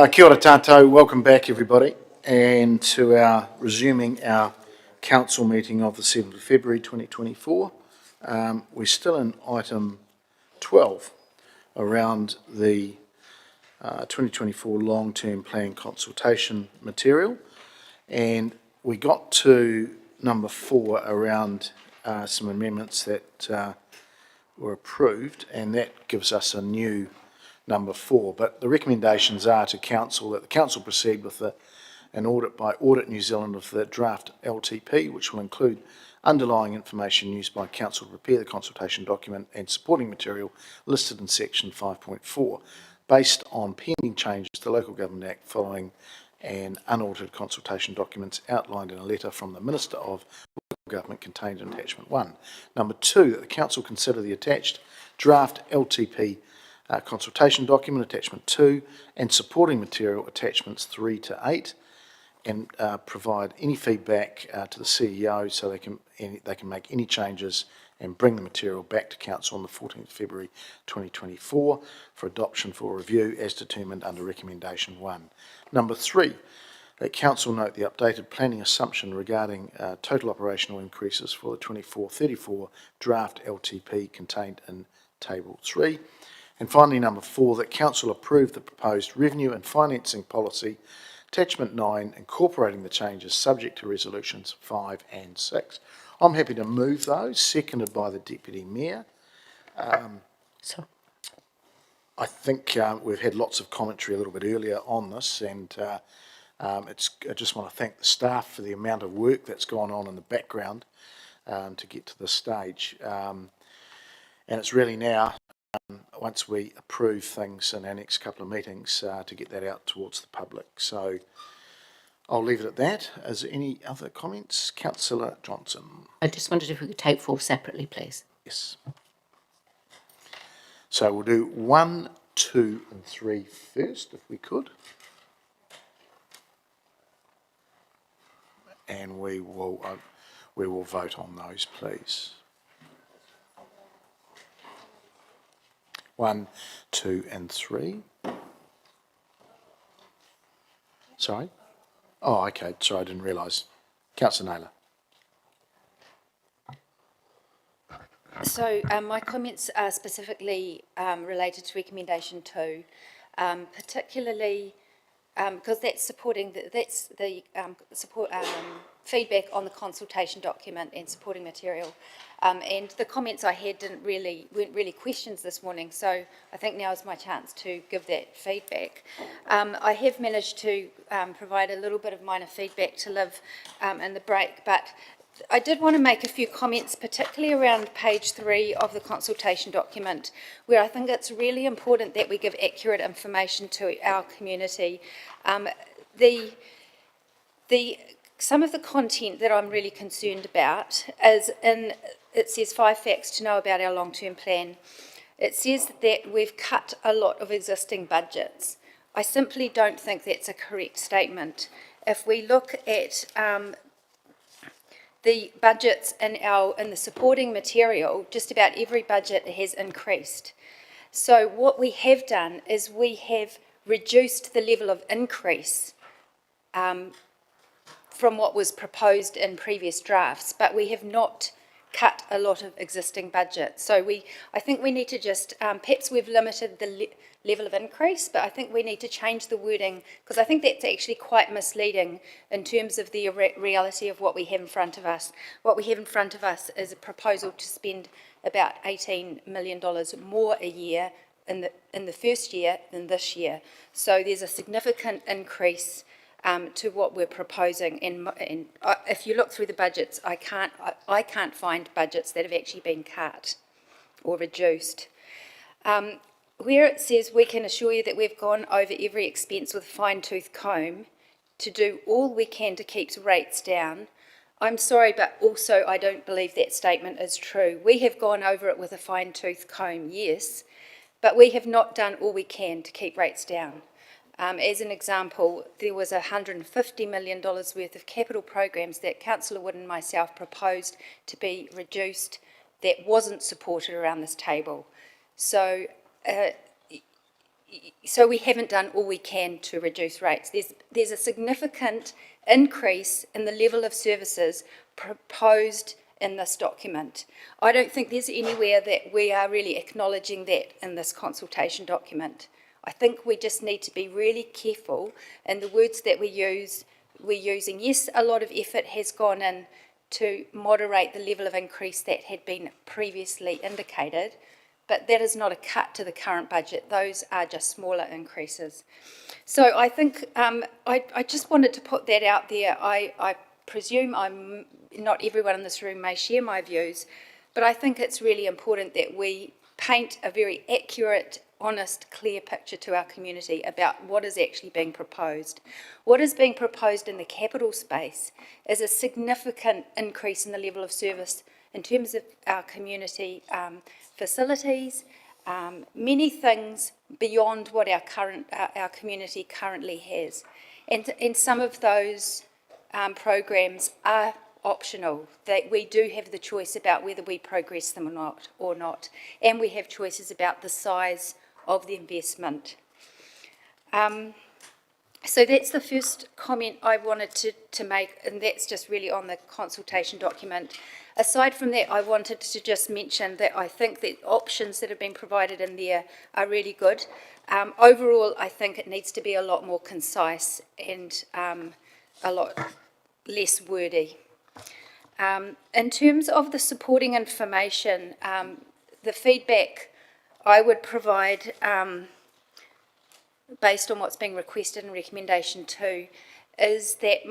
Kia ora tātou, welcome back everybody, and to resuming our council meeting of the 7th of February 2024. We're still in item 12 around the 2024 long-term plan consultation material, and we got to number 4 around some amendments that were approved, and that gives us a new number 4, but the recommendations are to council that the council proceed with an audit by Audit New Zealand of the draft LTP, which will include underlying information used by council to prepare the consultation document and supporting material listed in section 5.4, based on pending changes to the Local Government Act following an unaudited consultation documents outlined in a letter from the Minister of Local Government contained in attachment 1. Number 2, that the council consider the attached draft LTP consultation document attachment 2 and supporting material attachments 3 to 8, and provide any feedback to the CEO so they can make any changes and bring the material back to council on the 14th of February 2024 for adoption for review as determined under recommendation 1. Number 3, that council note the updated planning assumption regarding total operational increases for the 24-34 draft LTP contained in table 3. And finally, number 4, that council approve the proposed revenue and financing policy, attachment 9, incorporating the changes subject to resolutions 5 and 6. I'm happy to move those, seconded by the Deputy Mayor. I think we've had lots of commentary a little bit earlier on this, and I just want to thank the staff for the amount of work that's gone on in the background to get to this stage. And it's really now, once we approve things in our next couple of meetings, to get that out towards the public. So I'll leave it at that. Is there any other comments? Councillor Johnson. I just wondered if we could take 4 separately, please. Yes. So we'll do 1, 2 and 3 first, if we could. And we will vote on those, please. 1, 2 and 3. Sorry? Oh, okay. Sorry, I didn't realise. Councillor Naylor. So my comments are specifically related to recommendation 2, particularly because that's supporting the support feedback on the consultation document and supporting material. And the comments I had weren't really questions this morning, so I think now is my chance to give that feedback. I have managed to provide a little bit of minor feedback to Liv in the break, but I did want to make a few comments, particularly around page 3 of the consultation document, where I think it's really important that we give accurate information to our community. Some of the content that I'm really concerned about is it says 5 facts to know about our long-term plan. It says that we've cut a lot of existing budgets. I simply don't think that's a correct statement. If we look at the budgets in the supporting material, just about every budget has increased. So what we have done is we have reduced the level of increase from what was proposed in previous drafts, but we have not cut a lot of existing budgets. So I think we need to just, perhaps we've limited the level of increase, but I think we need to change the wording, because I think that's actually quite misleading in terms of the reality of what we have in front of us. What we have in front of us is a proposal to spend about $18 million more a year in the first year than this year. So there's a significant increase to what we're proposing, and if you look through the budgets, I can't find budgets that have actually been cut or reduced. Where it says we can assure you that we've gone over every expense with a fine-tooth comb to do all we can to keep rates down, I'm sorry, but also I don't believe that statement is true. We have gone over it with a fine-tooth comb, yes, but we have not done all we can to keep rates down. As an example, there was $150 million worth of capital programs that Councillor Wood and myself proposed to be reduced that wasn't supported around this table. So so we haven't done all we can to reduce rates. There's a significant increase in the level of services proposed in this document. I don't think there's anywhere that we are really acknowledging that in this consultation document. I think we just need to be really careful in the words that we use. We're using, yes, a lot of effort has gone in to moderate the level of increase that had been previously indicated, but that is not a cut to the current budget. Those are just smaller increases. So I think I just wanted to put that out there. I presume not everyone in this room may share my views, but I think it's really important that we paint a very accurate, honest, clear picture to our community about what is actually being proposed. What is being proposed in the capital space is a significant increase in the level of service in terms of our community facilities, many things beyond what our community currently has. And some of those programs are optional, that we do have the choice about whether we progress them or not, and we have choices about the size of the investment. So that's the first comment I wanted to make, and that's just really on the consultation document. Aside from that, I wanted to just mention that I think the options that have been provided in there are really good. Overall, I think it needs to be a lot more concise and a lot less wordy. In terms of the supporting information, the feedback I would provide, based on what's being requested in recommendation 2, is that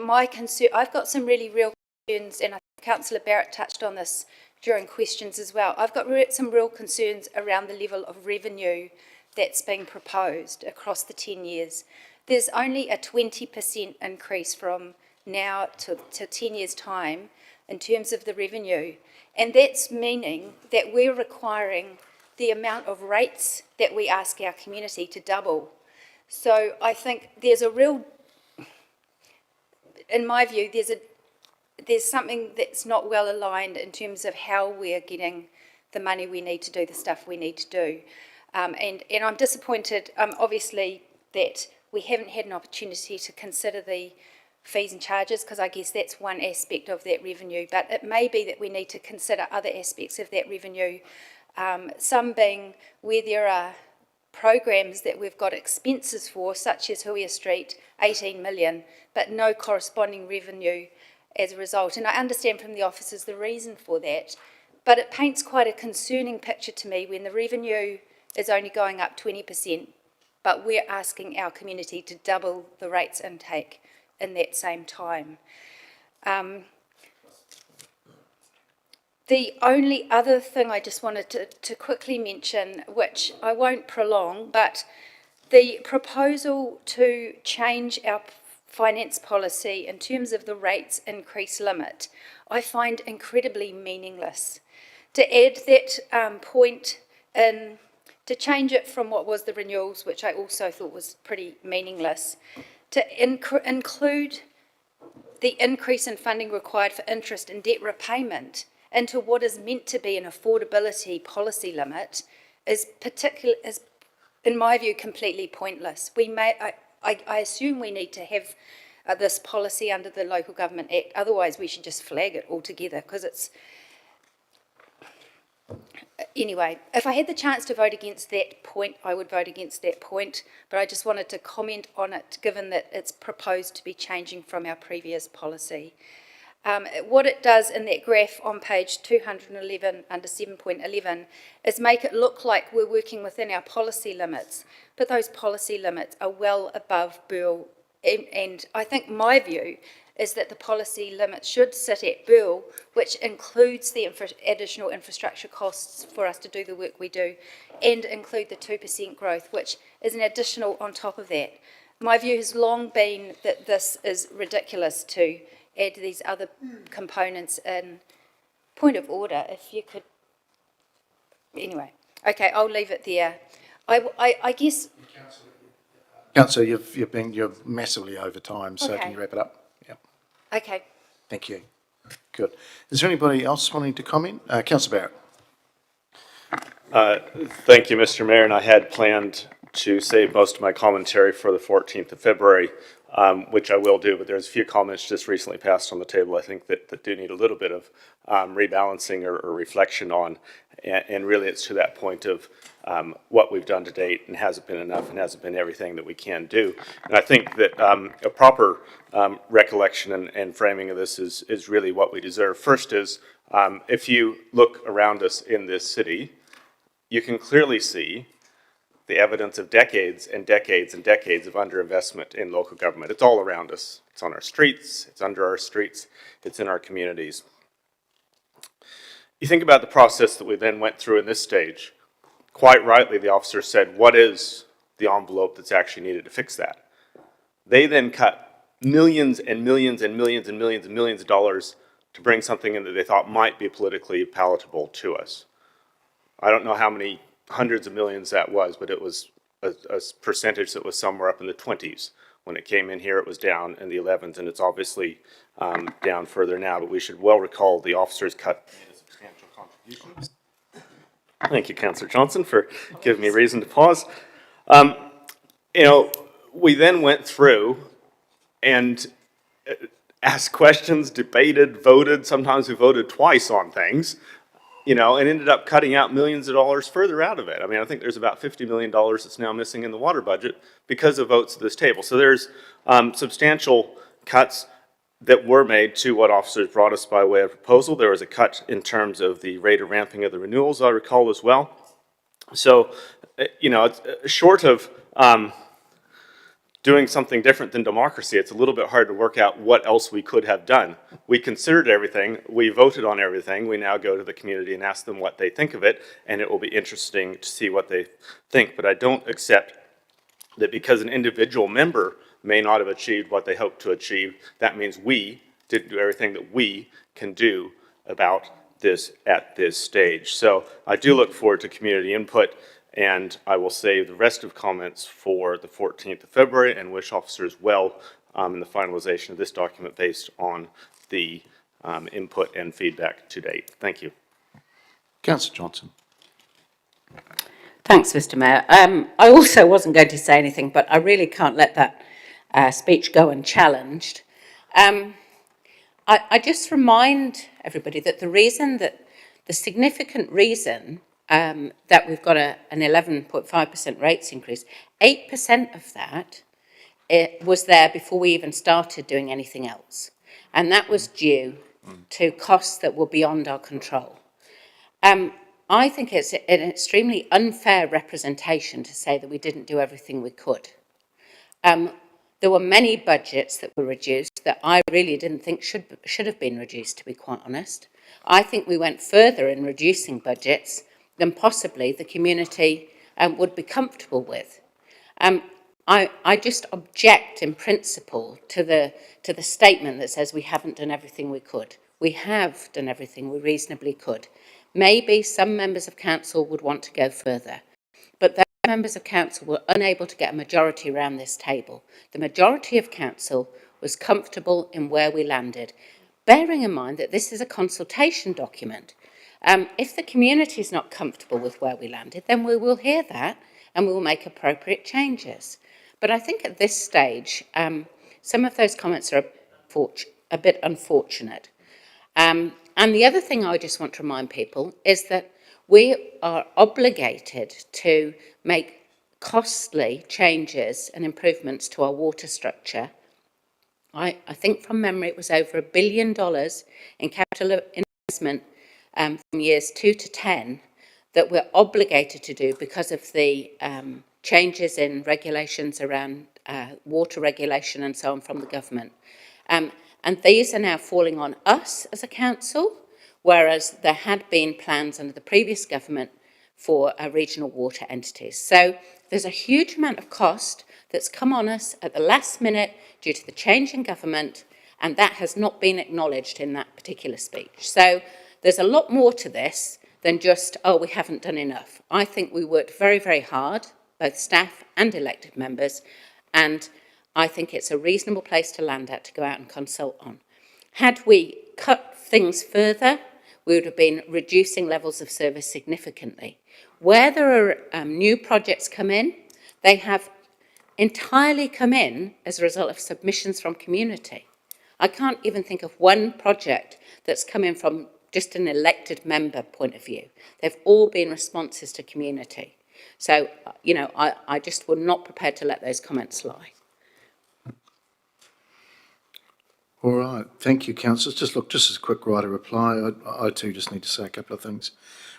I've got some really real concerns, and I think Councillor Barrett touched on this during questions as well. I've got some real concerns around the level of revenue that's being proposed across the 10 years. There's only a 20% increase from now to 10 years' time in terms of the revenue, and that's meaning that we're requiring the amount of rates that we ask our community to double. So I think there's a real, in my view, there's something that's not well aligned in terms of how we're getting the money we need to do the stuff we need to do. And I'm disappointed, obviously, that we haven't had an opportunity to consider the fees and charges, because I guess that's one aspect of that revenue, but it may be that we need to consider other aspects of that revenue, some being where there are programs that we've got expenses for, such as Huia Street, 18 million, but no corresponding revenue as a result. And I understand from the officers the reason for that, but it paints quite a concerning picture to me when the revenue is only going up 20%, but we're asking our community to double the rates intake in that same time. The only other thing I just wanted to quickly mention, which I won't prolong, but the proposal to change our finance policy in terms of the rates increase limit, I find incredibly meaningless. To add that point in, to change it from what was the renewals, which I also thought was pretty meaningless, to include the increase in funding required for interest and debt repayment into what is meant to be an affordability policy limit is in my view, completely pointless. I assume we need to have this policy under the Local Government Act, otherwise we should just flag it altogether, because it's... Anyway, if I had the chance to vote against that point, I would vote against that point, but I just wanted to comment on it, given that it's proposed to be changing from our previous policy. What it does in that graph on page 211 under 7.11 is make it look like we're working within our policy limits, but those policy limits are well above BERL, and I think my view is that the policy limit should sit at BERL, which includes the additional infrastructure costs for us to do the work we do, and include the 2% growth, which is an additional on top of that. My view has long been that this is ridiculous to add these other components in. Point of order, if you could... Anyway, okay, I'll leave it there. I guess... Councillor, you're massively over time, so Okay. Can you wrap it up? Yep. Okay. Thank you. Good. Is there anybody else wanting to comment? Councillor Barrett. Thank you, Mr. Mayor, and I had planned to save most of my commentary for the 14th of February, which I will do, but there's a few comments just recently passed on the table, I think, that do need a little bit of rebalancing or reflection on. And really it's to that point of what we've done to date and has it been enough and has it been everything that we can do. And I think that a proper recollection and framing of this is really what we deserve. First is, if you look around us in this city, you can clearly see the evidence of decades and decades and decades of underinvestment in local government. It's all around us. It's on our streets, it's under our streets, it's in our communities. You think about the process that we then went through in this stage. Quite rightly, the officer said, what is the envelope that's actually needed to fix that? They then cut millions and millions and millions and millions and millions of dollars to bring something in that they thought might be politically palatable to us. I don't know how many hundreds of millions that was, but it was a percentage that was somewhere up in the 20s. When it came in here, it was down in the 11s, and it's obviously down further now, but we should well recall the officers cut made a substantial contribution. Thank you, Councillor Johnson, for giving me reason to pause. You know, we then went through and asked questions, debated, voted. Sometimes we voted twice on things, you know, and ended up cutting out millions of dollars further out of it. I mean, I think there's about $50 million that's now missing in the water budget because of votes at this table. So there's substantial cuts that were made to what officers brought us by way of proposal. There was a cut in terms of the rate of ramping of the renewals, I recall as well. So, you know, it's short of doing something different than democracy, it's a little bit hard to work out what else we could have done. We considered everything, we voted on everything, we now go to the community and ask them what they think of it, and it will be interesting to see what they think. But I don't accept that because an individual member may not have achieved what they hoped to achieve, that means we didn't do everything that we can do about this at this stage. So I do look forward to community input, and I will save the rest of comments for the 14th of February and wish officers well in the finalization of this document based on the input and feedback to date. Thank you. Councillor Johnson. Thanks, Mr. Mayor. I also wasn't going to say anything, but I really can't let that speech go unchallenged. I just remind everybody that the significant reason that we've got an 11.5% rates increase, 8% of that was there before we even started doing anything else. And that was due to costs that were beyond our control. I think it's an extremely unfair representation to say that we didn't do everything we could. There were many budgets that were reduced that I really didn't think should have been reduced, to be quite honest. I think we went further in reducing budgets than possibly the community would be comfortable with. I just object in principle to the statement that says we haven't done everything we could. We have done everything we reasonably could. Maybe some members of council would want to go further, but those members of council were unable to get a majority around this table. The majority of council was comfortable in where we landed, bearing in mind that this is a consultation document. If the community is not comfortable with where we landed, then we will hear that and we will make appropriate changes. But I think at this stage, some of those comments are a bit unfortunate. And the other thing I just want to remind people is that we are obligated to make costly changes and improvements to our water structure. I think from memory it was over $1 billion in capital investment from years 2 to 10 that we're obligated to do because of the changes in regulations around water regulation and so on from the government. And these are now falling on us as a council, whereas there had been plans under the previous government for regional water entities. So there's a huge amount of cost that's come on us at the last minute due to the change in government, and that has not been acknowledged in that particular speech. So there's a lot more to this than just, oh, we haven't done enough. I think we worked very, very hard, both staff and elected members, and I think it's a reasonable place to land at to go out and consult on. Had we cut things further, we would have been reducing levels of service significantly. Where there are new projects come in, They have entirely come in as a result of submissions from community. I can't even think of one project that's come in from just an elected member point of view. They've all been responses to community. So, I just was not prepared to let those comments lie. All right, thank you, councillors. Just as a quick right of reply, I too just need to say a couple of things.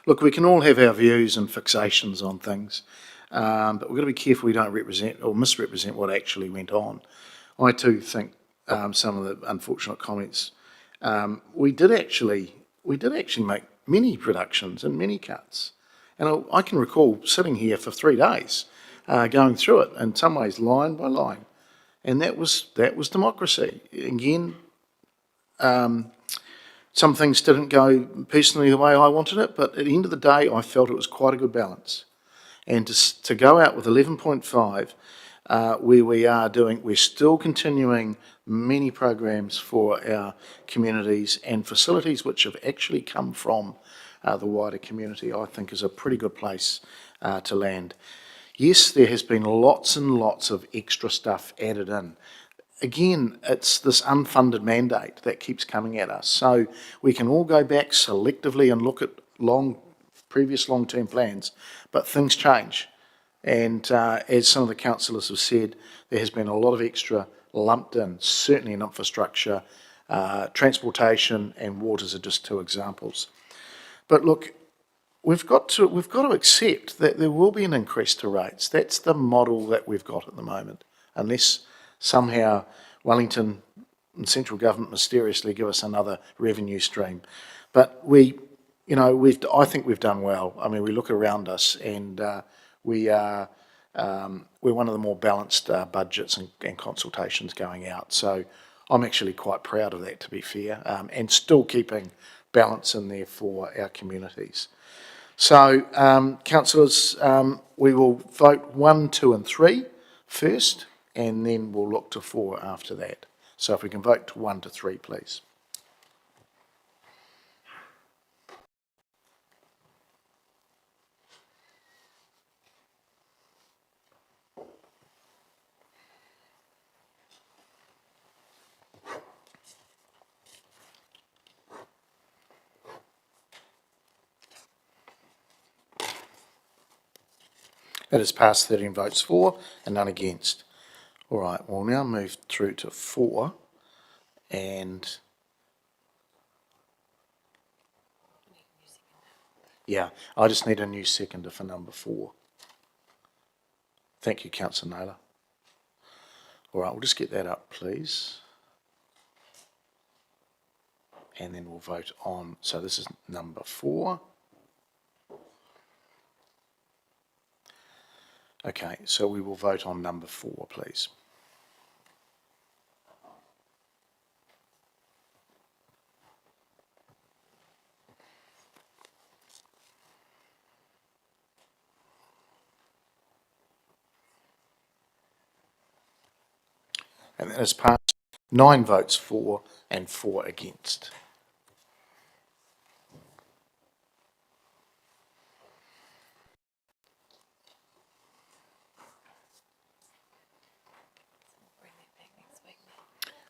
Look, we can all have our views and fixations on things, but we've got to be careful we don't represent or misrepresent what actually went on. I too think some of the unfortunate comments, we did actually make many reductions and many cuts. And I can recall sitting here for 3 days, going through it, in some ways line by line. And that was democracy. Again, some things didn't go personally the way I wanted it, but at the end of the day, I felt it was quite a good balance. And to go out with 11.5, where we're still continuing many programs for our communities and facilities which have actually come from the wider community, I think is a pretty good place to land. Yes, there has been lots and lots of extra stuff added in. Again, it's this unfunded mandate that keeps coming at us. So we can all go back selectively and look at previous long-term plans, but things change. And as some of the councillors have said, there has been a lot of extra lumped in, certainly in infrastructure, transportation and waters are just 2 examples. But look, we've got to accept that there will be an increase to rates. That's the model that we've got at the moment, unless somehow Wellington and central government mysteriously give us another revenue stream. But I think we've done well. I mean, we look around us and we're one of the more balanced budgets and consultations going out. So I'm actually quite proud of that, to be fair, and still keeping balance in there for our communities. So, councillors, we will vote 1, 2 and 3 first, and then we'll look to 4 after that. So if we can vote 1 to 3, please. That is passed, 13 votes for and none against. All right, we'll now move through to 4 and yeah, I just need a new seconder for number 4. Thank you, Councillor Naylor. All right, we'll just get that up, please. And then we'll vote on, so this is number 4. Okay, so we will vote on number 4, please. And that is passed, 9 votes for and 4 against.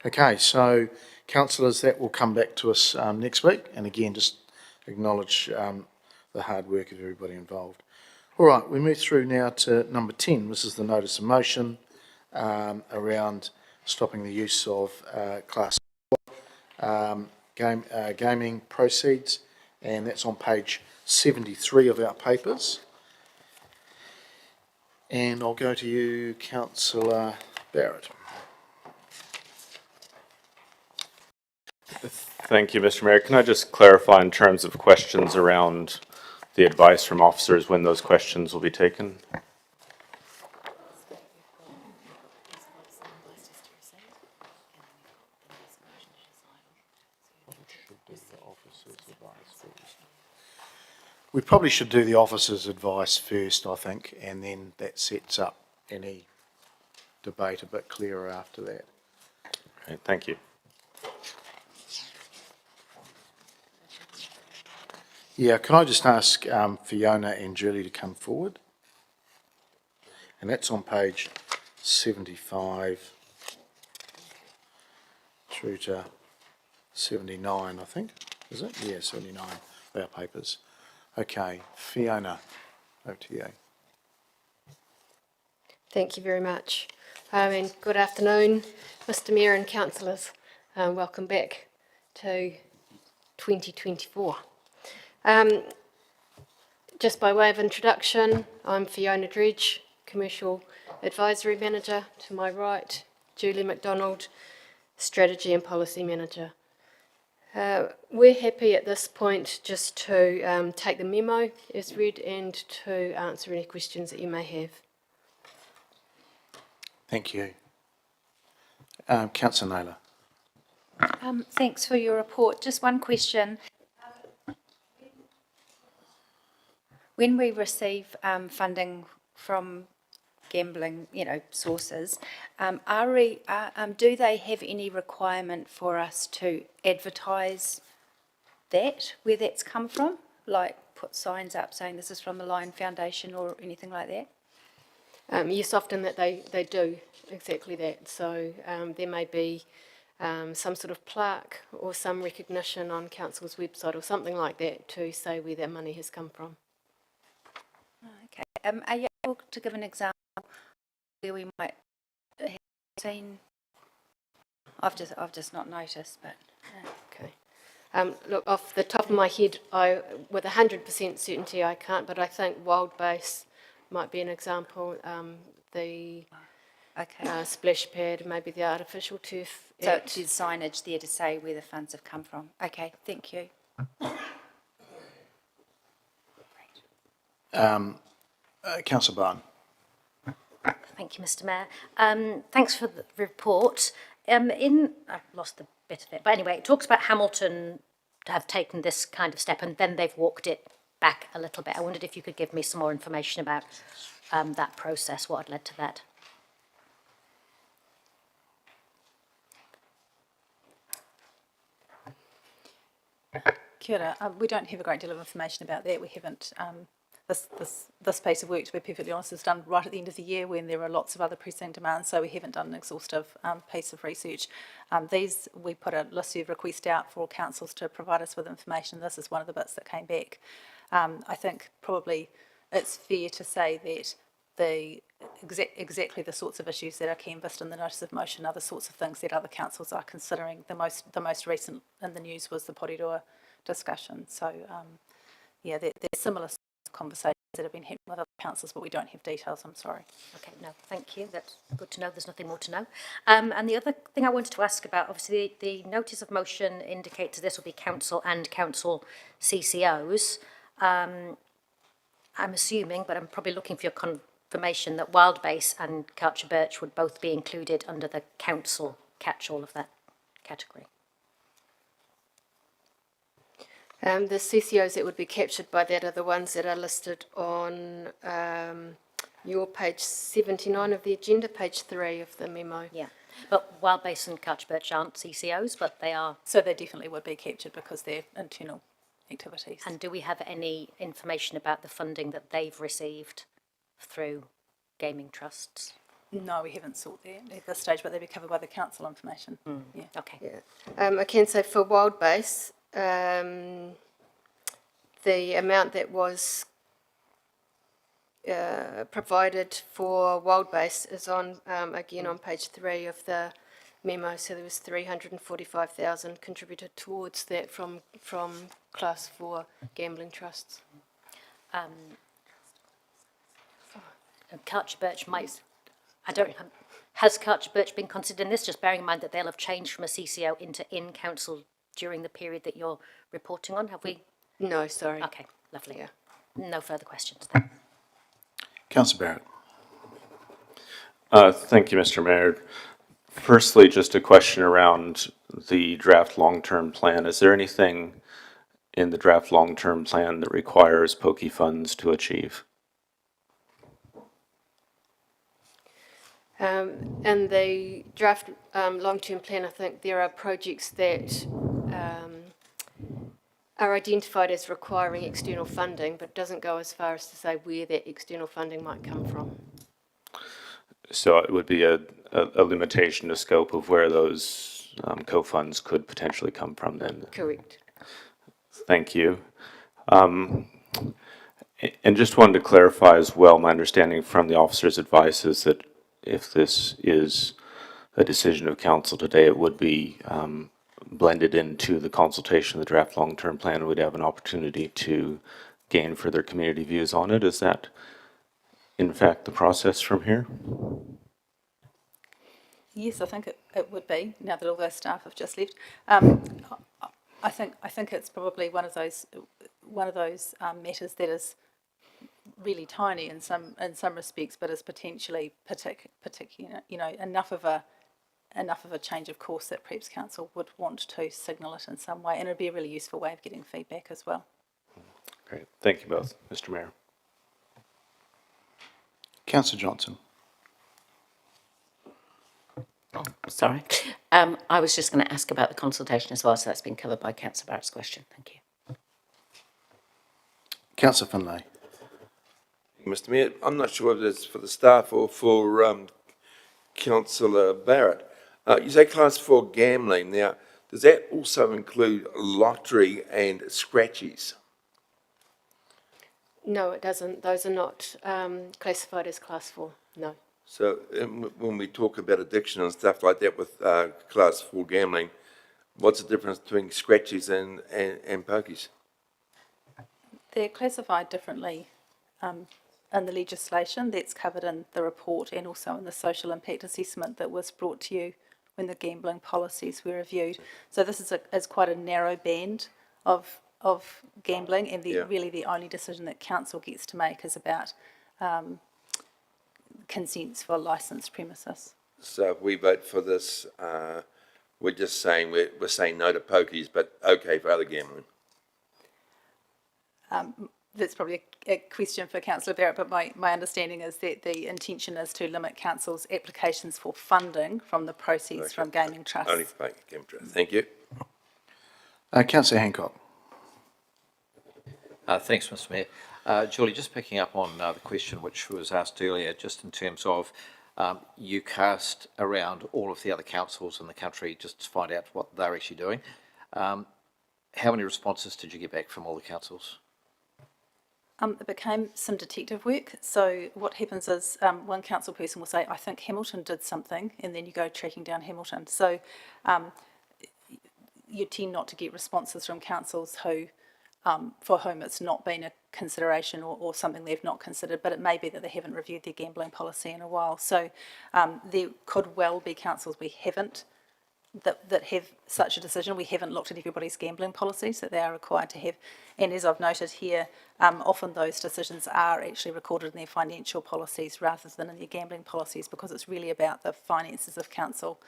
Okay, so councillors, that will come back to us next week, and again, just acknowledge the hard work of everybody involved. All right, we move through now to number 10. This is the notice of motion around stopping the use of Class 4 gaming proceeds, and that's on page 73 of our papers. And I'll go to you, Councillor Barrett. Thank you, Mr. Mayor. Can I just clarify in terms of questions around the advice from officers when those questions will be taken? We probably should do the officer's advice first, I think, and then that sets up any debate a bit clearer after that. Okay, thank you. Yeah, can I just ask Fiona and Julie to come forward? and that's on page 75 through to 79, I think, is it? Yeah, 79 of our papers. Okay, Fiona, over to you. Thank you very much. And good afternoon, Mr Mayor and councillors. Welcome back to 2024. Just by way of introduction, I'm Fiona Dredge, Commercial Advisory Manager. To my right, Julie McDonald, Strategy and Policy Manager. We're happy at this point just to take the memo as read and to answer any questions that you may have. Thank you. Councillor Naylor. Thanks for your report. Just one question. When we receive funding from gambling, sources, do they have any requirement for us to advertise that, where that's come from? Like put signs up saying this is from the Lion Foundation or anything like that? Yes, often that they do exactly that. So there may be some sort of plaque or some recognition on council's website or something like that to say where that money has come from. Okay. Are you able to give an example where we might have seen? I've just not noticed, but. Okay. Look, off the top of my head, with 100% certainty I can't, but I think Wild Base might be an example. The Okay. splash pad, maybe the artificial turf. So there's signage there to say where the funds have come from. Okay, thank you. Councillor Barn. Thank you, Mr Mayor. Thanks for the report. I've lost a bit of it, but anyway, it talks about Hamilton have taken this kind of step and then they've walked it back a little bit. I wondered if you could give me some more information about that process, what had led to that. Kia ora. We don't have a great deal of information about that. We haven't. This piece of work, to be perfectly honest, is done right at the end of the year when there are lots of other pressing demands, so we haven't done an exhaustive piece of research. We put a listserv request out for all councils to provide us with information. This is one of the bits that came back. I think probably it's fair to say that exactly the sorts of issues that are canvassed in the notice of motion are the sorts of things that other councils are considering. The most recent in the news was the Porirua discussion. So, yeah, there's similar conversations that have been happening with other councils, but we don't have details, I'm sorry. Okay, no, thank you. That's good to know. There's nothing more to know. And the other thing I wanted to ask about, obviously, the notice of motion indicates this will be council and council CCOs. I'm assuming, but I'm probably looking for your confirmation that Wild Base and Culture Birch would both be included under the council catch-all of that category. The CCOs that would be captured by that are the ones that are listed on your page 79 of the agenda, page 3 of the memo. Yeah, but Wild Base and Culture Birch aren't CCOs, but they are. So they definitely would be captured because they're internal activities. And do we have any information about the funding that they've received through gaming trusts? No, we haven't sought that at this stage, but they'll be covered by the council information. Yeah. Okay. Yeah. I can say for Wild Base, the amount that was provided for Wild Base is on, again, on page 3 of the memo. So there was 345,000 contributed towards that from Class 4 gambling trusts. Culture Birch might, has Culture Birch been considered in this, just bearing in mind that they'll have changed from a CCO into in-council during the period that you're reporting on? Have we? No, sorry. Okay, lovely. Yeah. No further questions then. Councillor Barrett. Thank you, Mr. Mayor. Firstly, just a question around the draft long-term plan. Is there anything in the draft long-term plan that requires POKI funds to achieve? In the draft long-term plan, I think there are projects that are identified as requiring external funding, but doesn't go as far as to say where that external funding might come from. So it would be a limitation to scope of where those co-funds could potentially come from then. Correct. Thank you. And just wanted to clarify as well, my understanding from the officer's advice is that if this is a decision of council today, it would be blended into the consultation of the draft long-term plan. We'd have an opportunity to gain further community views on it. Is that in fact the process from here? Yes, I think it would be, now that all those staff have just left. I think it's probably one of those matters that is really tiny in some respects, but is potentially enough of a change of course that perhaps council would want to signal it in some way, and it'd be a really useful way of getting feedback as well. Great. Thank you both, Mr. Mayor. Councillor Johnson. Sorry. I was just going to ask about the consultation as well, so that's been covered by Councillor Barrett's question. Thank you. Councillor Finlay. Mr. Mayor, I'm not sure whether it's for the staff or for Councillor Barrett. You say class 4 gambling. Now, does that also include lottery and scratchies? No, it doesn't. Those are not classified as class 4. No. So when we talk about addiction and stuff like that with class 4 gambling, what's the difference between scratchies and pokies? They're classified differently in the legislation that's covered in the report and also in the social impact assessment that was brought to you when the gambling policies were reviewed. So this is quite a narrow band of gambling, and really the only decision that council gets to make is about consents for licensed premises. So if we vote for this, we're just saying we're saying no to pokies, but okay for other gambling. That's probably a question for Councillor Barrett, but my understanding is that the intention is to limit council's applications for funding from the proceeds from gaming trusts. Only for gaming trusts. Thank you. Councillor Hancock. Thanks, Mr. Mayor. Julie, just picking up on the question which was asked earlier, just in terms of you cast around all of the other councils in the country just to find out what they're actually doing. How many responses did you get back from all the councils? It became some detective work. So what happens is one council person will say, I think Hamilton did something, and then you go tracking down Hamilton. So you tend not to get responses from councils who, for whom it's not been a consideration or something they've not considered, but it may be that they haven't reviewed their gambling policy in a while. So there could well be councils we haven't, that have such a decision. We haven't looked at everybody's gambling policies that they are required to have. And as I've noted here, often those decisions are actually recorded in their financial policies rather than in their gambling policies, because it's really about the finances of council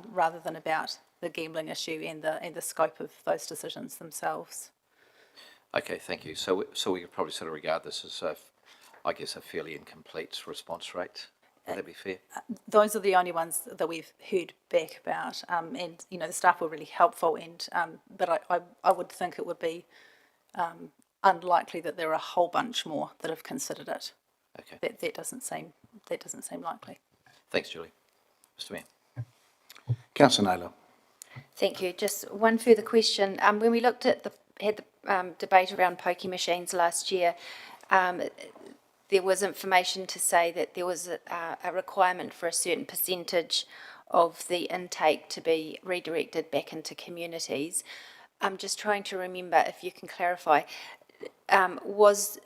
rather than about the gambling issue and the scope of those decisions themselves. Okay, thank you. So we could probably sort of regard this as, I guess, a fairly incomplete response rate. Would that be fair? Those are the only ones that we've heard back about, and the staff were really helpful. And but I would think it would be unlikely that there are a whole bunch more that have considered it. Okay. That doesn't seem likely. Thanks, Julie. Mr. Mayor. Councillor Naylor. Thank you. Just one further question. When we looked at had the debate around pokie machines last year, there was information to say that there was a requirement for a certain percentage of the intake to be redirected back into communities. I'm just trying to remember if you can clarify, was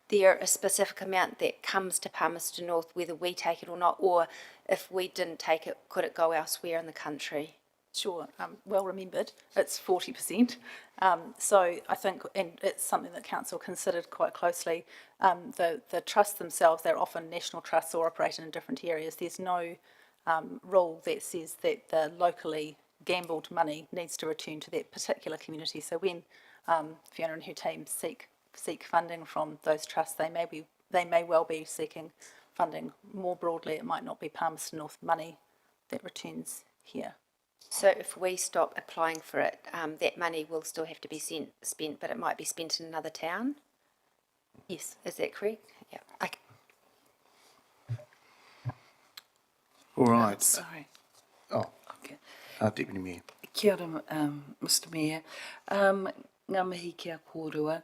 there a specific amount that comes to Palmerston North, whether we take it or not, or if we didn't take it, could it go elsewhere in the country? Sure, well remembered. It's 40%. So I think, and it's something that council considered quite closely. The trusts themselves, they're often national trusts or operating in different areas. There's no rule that says that the locally gambled money needs to return to that particular community. So when Fiona and her team seek funding from those trusts, they may well be seeking funding more broadly. It might not be Palmerston North money that returns here. So if we stop applying for it, that money will still have to be spent, but it might be spent in another town? Yes. Is that correct? Yeah. Okay. All right. Sorry. Oh, Okay. Deputy Mayor. Kia ora, Mr Mayor. Ngā mihi kia kōrua.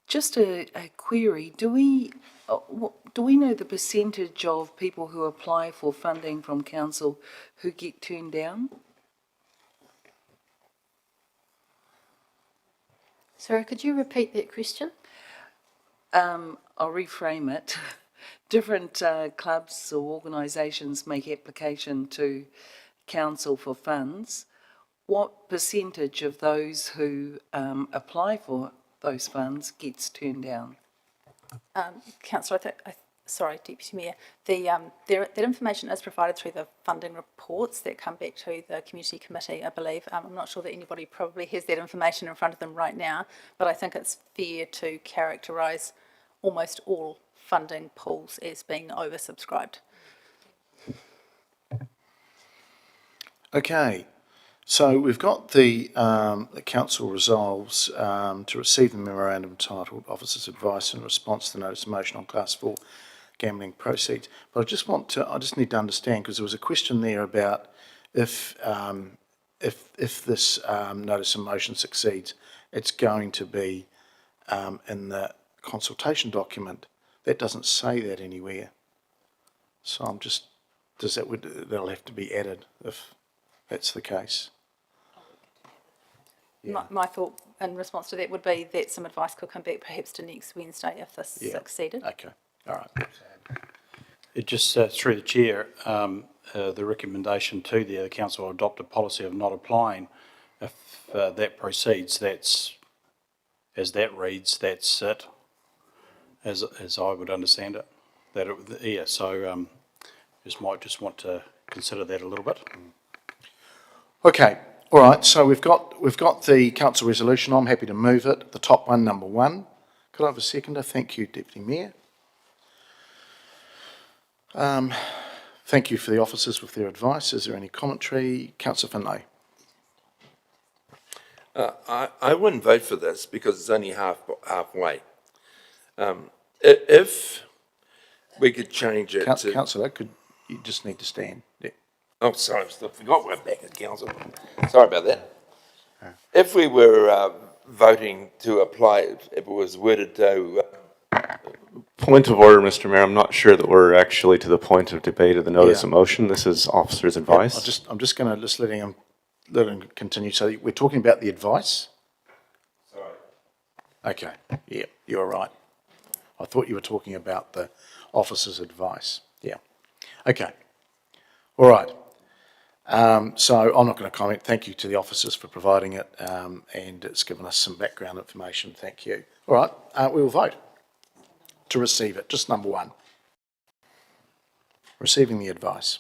Just a query. Do we know the percentage of people who apply for funding from council who get turned down? Sorry, could you repeat that question? I'll reframe it. Different clubs or organisations make application to council for funds. What percentage of those who apply for those funds gets turned down? Councillor, sorry, Deputy Mayor, that information is provided through the funding reports that come back to the community committee, I believe. I'm not sure that anybody probably has that information in front of them right now, but I think it's fair to characterise almost all funding pools as being oversubscribed. Okay, so we've got the council resolves to receive the memorandum entitled Officers' Advice in Response to the Notice of Motion on Class 4 Gambling Proceeds. But I just need to understand, because there was a question there about if this notice of motion succeeds, it's going to be in the consultation document. That doesn't say that anywhere. So I'm just, that'll have to be added if that's the case. Yeah. My thought in response to that would be that some advice could come back perhaps to next Wednesday if this succeeded. Okay, all right. It just, through the chair, the recommendation to the council adopt a policy of not applying. If that proceeds, that's, as that reads, that's it, as I would understand it. So might just want to consider that a little bit. Okay, all right, so we've got the council resolution. I'm happy to move it. The top one, number 1. Could I have a seconder? Thank you, Deputy Mayor. Thank you for the officers with their advice. Is there any commentary? Councillor Finlay. I wouldn't vote for this because it's only halfway. If we could change it to... Councillor, you just need to stand. Yeah. Oh, sorry, I forgot we're back at council. Sorry about that. If we were voting to apply, if it was worded to... Point of order, Mr. Mayor. I'm not sure that we're actually to the point of debate of the notice of motion. This is officers' advice. I'm just going to let him continue. So we're talking about the advice? Sorry. Okay, yeah, you're right. I thought you were talking about the officer's advice. Yeah. Okay. All right. So I'm not going to comment. Thank you to the officers for providing it, and it's given us some background information. Thank you. All right, we will vote to receive it. Just number 1. Receiving the advice.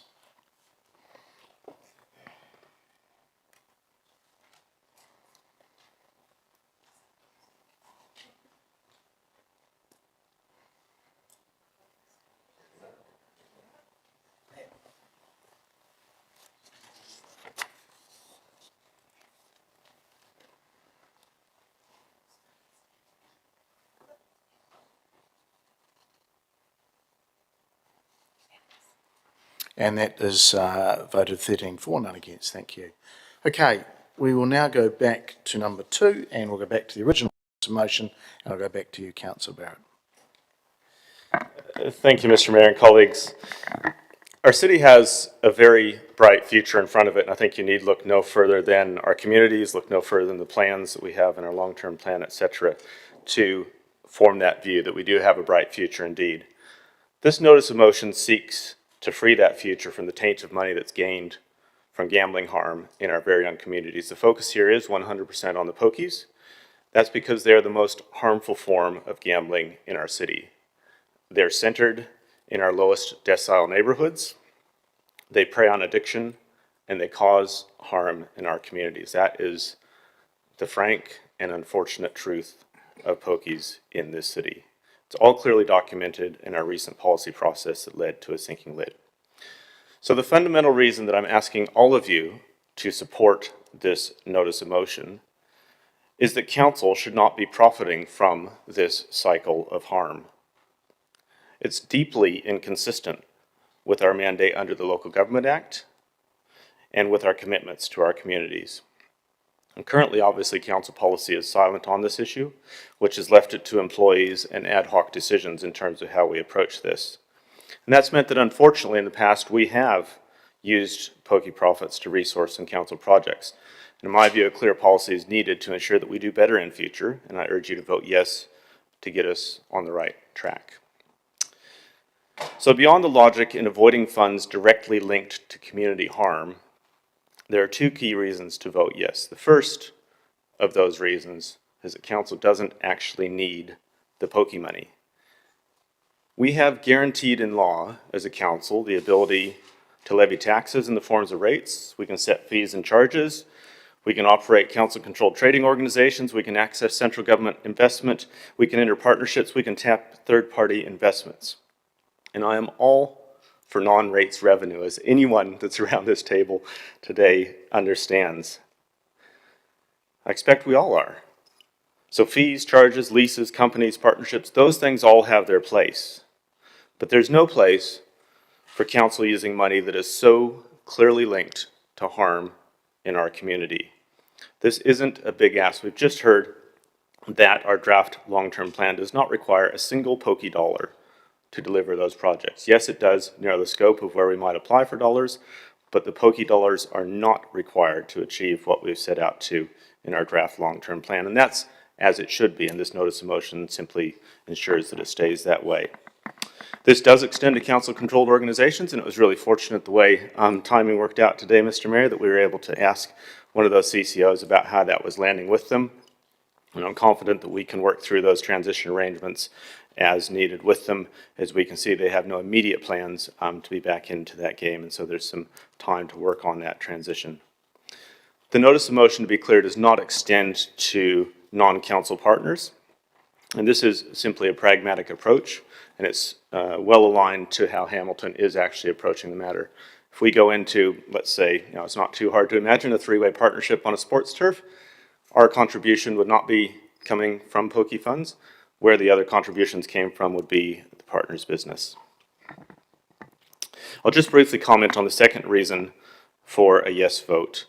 And that is voted 13 for, none against. Thank you. Okay, we will now go back to number 2, and we'll go back to the original motion, and I'll go back to you, Councillor Barrett. Thank you, Mr. Mayor and colleagues. Our city has a very bright future in front of it, and I think you need look no further than our communities, look no further than the plans that we have in our long-term plan, etc., to form that view that we do have a bright future indeed. This notice of motion seeks to free that future from the taint of money that's gained from gambling harm in our very young communities. The focus here is 100% on the pokies. That's because they're the most harmful form of gambling in our city. They're centered in our lowest decile neighborhoods. They prey on addiction, and they cause harm in our communities. That is the frank and unfortunate truth of pokies in this city. It's all clearly documented in our recent policy process that led to a sinking lid. So the fundamental reason that I'm asking all of you to support this notice of motion is that council should not be profiting from this cycle of harm. It's deeply inconsistent with our mandate under the Local Government Act and with our commitments to our communities. And currently, obviously, council policy is silent on this issue, which has left it to employees and ad hoc decisions in terms of how we approach this. And that's meant that unfortunately in the past we have used pokey profits to resource some council projects. And in my view, a clear policy is needed to ensure that we do better in future, and I urge you to vote yes to get us on the right track. So beyond the logic in avoiding funds directly linked to community harm, there are two key reasons to vote yes. The first of those reasons is that council doesn't actually need the pokey money. We have guaranteed in law as a council the ability to levy taxes in the forms of rates. We can set fees and charges. We can operate council-controlled trading organizations. We can access central government investment. We can enter partnerships. We can tap third-party investments. And I am all for non-rates revenue, as anyone that's around this table today understands. I expect we all are. So fees, charges, leases, companies, partnerships, those things all have their place. But there's no place for council using money that is so clearly linked to harm in our community. This isn't a big ask. We've just heard that our draft long-term plan does not require a single pokey dollar to deliver those projects. Yes, it does narrow the scope of where we might apply for dollars, but the pokey dollars are not required to achieve what we've set out to in our draft long-term plan. And that's as it should be, and this notice of motion simply ensures that it stays that way. This does extend to council-controlled organizations, and it was really fortunate the way timing worked out today, Mr. Mayor, that we were able to ask one of those CCOs about how that was landing with them. And I'm confident that we can work through those transition arrangements as needed with them. As we can see, they have no immediate plans to be back into that game, and so there's some time to work on that transition. The notice of motion, to be clear, does not extend to non-council partners, and this is simply a pragmatic approach, and it's well aligned to how Hamilton is actually approaching the matter. If we go into, let's say, it's not too hard to imagine a three-way partnership on a sports turf, our contribution would not be coming from pokey funds. Where the other contributions came from would be the partner's business. I'll just briefly comment on the second reason for a yes vote,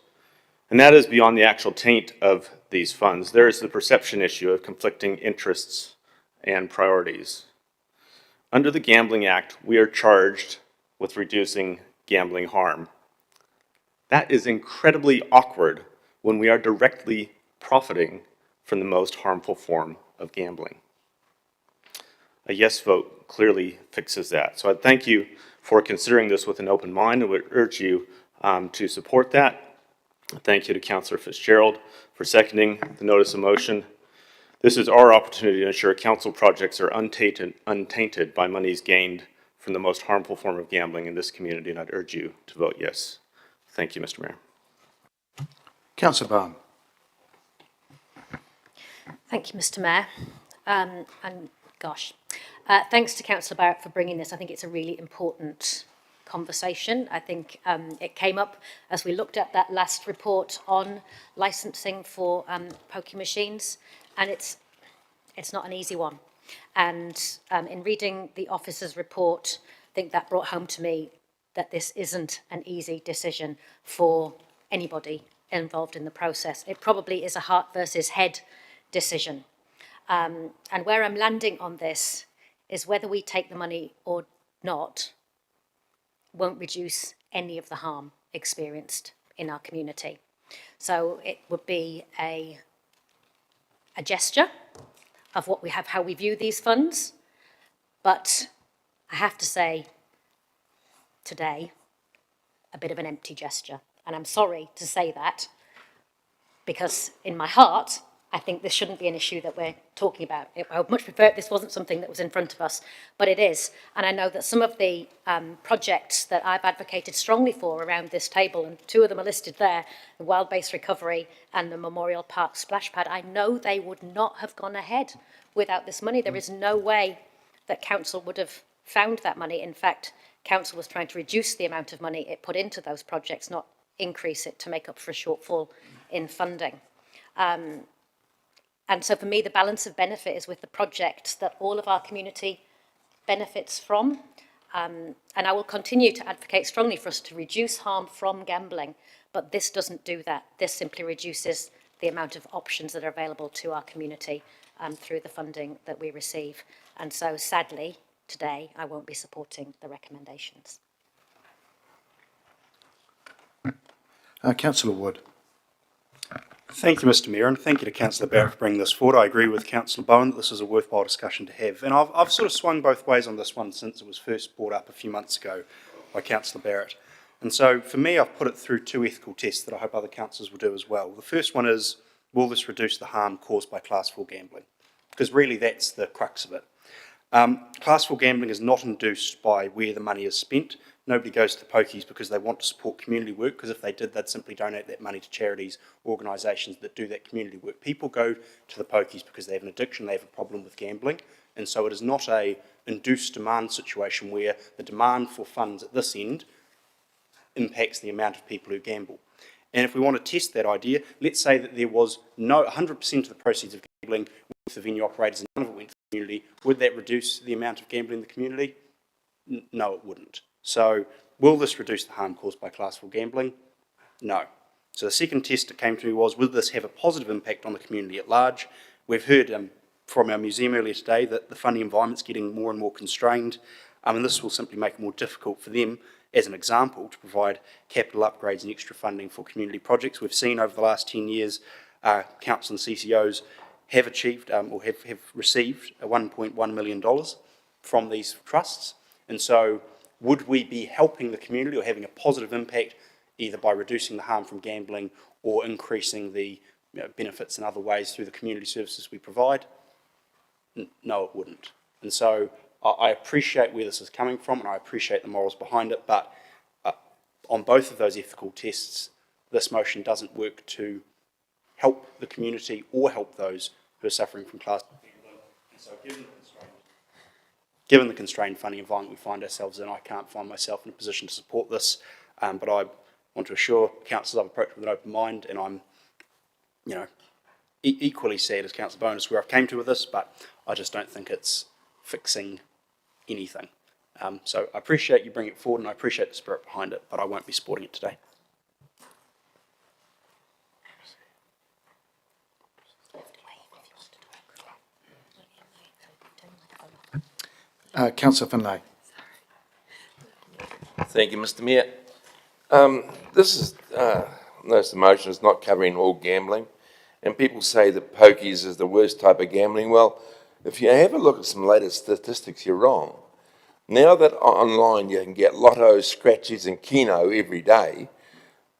and that is beyond the actual taint of these funds. There is the perception issue of conflicting interests and priorities. Under the Gambling Act, we are charged with reducing gambling harm. That is incredibly awkward when we are directly profiting from the most harmful form of gambling. A yes vote clearly fixes that. So I thank you for considering this with an open mind and would urge you to support that. Thank you to Councillor Fitzgerald for seconding the notice of motion. This is our opportunity to ensure council projects are untainted by monies gained from the most harmful form of gambling in this community, and I'd urge you to vote yes. Thank you, Mr. Mayor. Councillor Barn. Thank you, Mr. Mayor. Thanks to Councillor Barrett for bringing this. I think it's a really important conversation. I think it came up as we looked at that last report on licensing for pokie machines, and it's not an easy one. And in reading the officer's report, I think that brought home to me that this isn't an easy decision for anybody involved in the process. It probably is a heart versus head decision. And where I'm landing on this is whether we take the money or not won't reduce any of the harm experienced in our community. So it would be a gesture of what we have, how we view these funds. But I have to say, today, a bit of an empty gesture. And I'm sorry to say that, because in my heart, I think this shouldn't be an issue that we're talking about. I would much prefer if this wasn't something that was in front of us, but it is. And I know that some of the projects that I've advocated strongly for around this table, and two of them are listed there, the Wild-Based Recovery and the Memorial Park Splash Pad, I know they would not have gone ahead without this money. There is no way that council would have found that money. In fact, council was trying to reduce the amount of money it put into those projects, not increase it to make up for a shortfall in funding. And so for me, the balance of benefit is with the projects that all of our community benefits from. And I will continue to advocate strongly for us to reduce harm from gambling, but this doesn't do that. This simply reduces the amount of options that are available to our community through the funding that we receive. And so sadly, today, I won't be supporting the recommendations. Councillor Wood. Thank you, Mr Mayor, and thank you to Councillor Barrett for bringing this forward. I agree with Councillor Bowen that this is a worthwhile discussion to have. And I've sort of swung both ways on this one since it was first brought up a few months ago by Councillor Barrett. And so for me, I've put it through two ethical tests that I hope other councillors will do as well. The first one is, will this reduce the harm caused by Class 4 gambling? Because really that's the crux of it. Class 4 gambling is not induced by where the money is spent. Nobody goes to pokies because they want to support community work, because if they did, they'd simply donate that money to charities, organisations that do that community work. People go to the pokies because they have an addiction, they have a problem with gambling, and so it is not a induced demand situation where the demand for funds at this end impacts the amount of people who gamble. And if we want to test that idea, let's say that there was 100% of the proceeds of gambling went to the venue operators and none of it went to the community. Would that reduce the amount of gambling in the community? No, it wouldn't. So will this reduce the harm caused by Class 4 gambling? No. So the second test that came to me was, will this have a positive impact on the community at large? We've heard from our museum earlier today that the funding environment's getting more and more constrained, and this will simply make it more difficult for them, as an example, to provide capital upgrades and extra funding for community projects. We've seen over the last 10 years, council and CCOs have achieved or have received $1.1 million from these trusts, and so would we be helping the community or having a positive impact either by reducing the harm from gambling or increasing the benefits in other ways through the community services we provide? No, it wouldn't. And so I appreciate where this is coming from and I appreciate the morals behind it, but on both of those ethical tests, this motion doesn't work to help the community or help those who are suffering from class. And so given the constrained funding environment we find ourselves in, I can't find myself in a position to support this, but I want to assure councillors I've approached with an open mind, and I'm, equally sad as Councillor Bowen as where I've came to with this, but I just don't think it's fixing anything. So I appreciate you bringing it forward, and I appreciate the spirit behind it, but I won't be supporting it today. Councillor Finlay. Thank you, Mr Mayor. This is, notice the motion is not covering all gambling, and people say that pokies is the worst type of gambling. Well, if you have a look at some latest statistics, you're wrong. Now that online you can get lotto, scratchies and keno every day,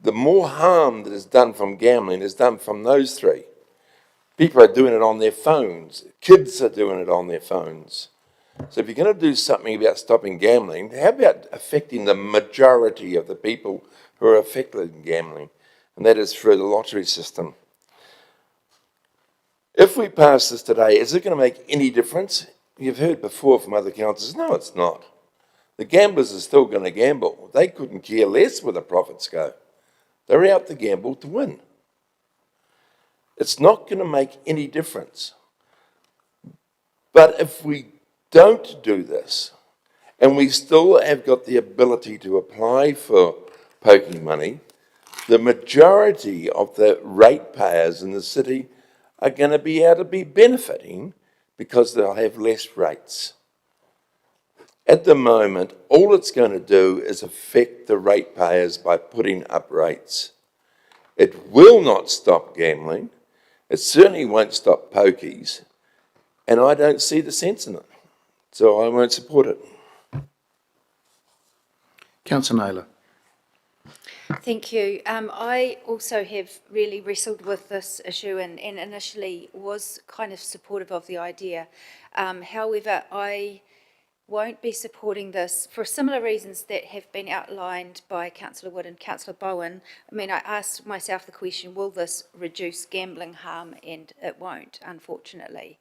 the more harm that is done from gambling is done from those three. People are doing it on their phones. Kids are doing it on their phones. So if you're going to do something about stopping gambling, how about affecting the majority of the people who are affected in gambling? And that is through the lottery system. If we pass this today, is it going to make any difference? You've heard before from other councillors, no, it's not. The gamblers are still going to gamble. They couldn't care less where the profits go. They're out to gamble to win. It's not going to make any difference. But if we don't do this, and we still have got the ability to apply for pokie money, the majority of the ratepayers in the city are going to be able to be benefiting because they'll have less rates. At the moment, all it's going to do is affect the ratepayers by putting up rates. It will not stop gambling. It certainly won't stop pokies, and I don't see the sense in it. So I won't support it. Councillor Naylor. Thank you. I also have really wrestled with this issue and initially was kind of supportive of the idea. However, I won't be supporting this for similar reasons that have been outlined by Councillor Wood and Councillor Bowen. I mean, I asked myself the question, will this reduce gambling harm? And it won't, unfortunately.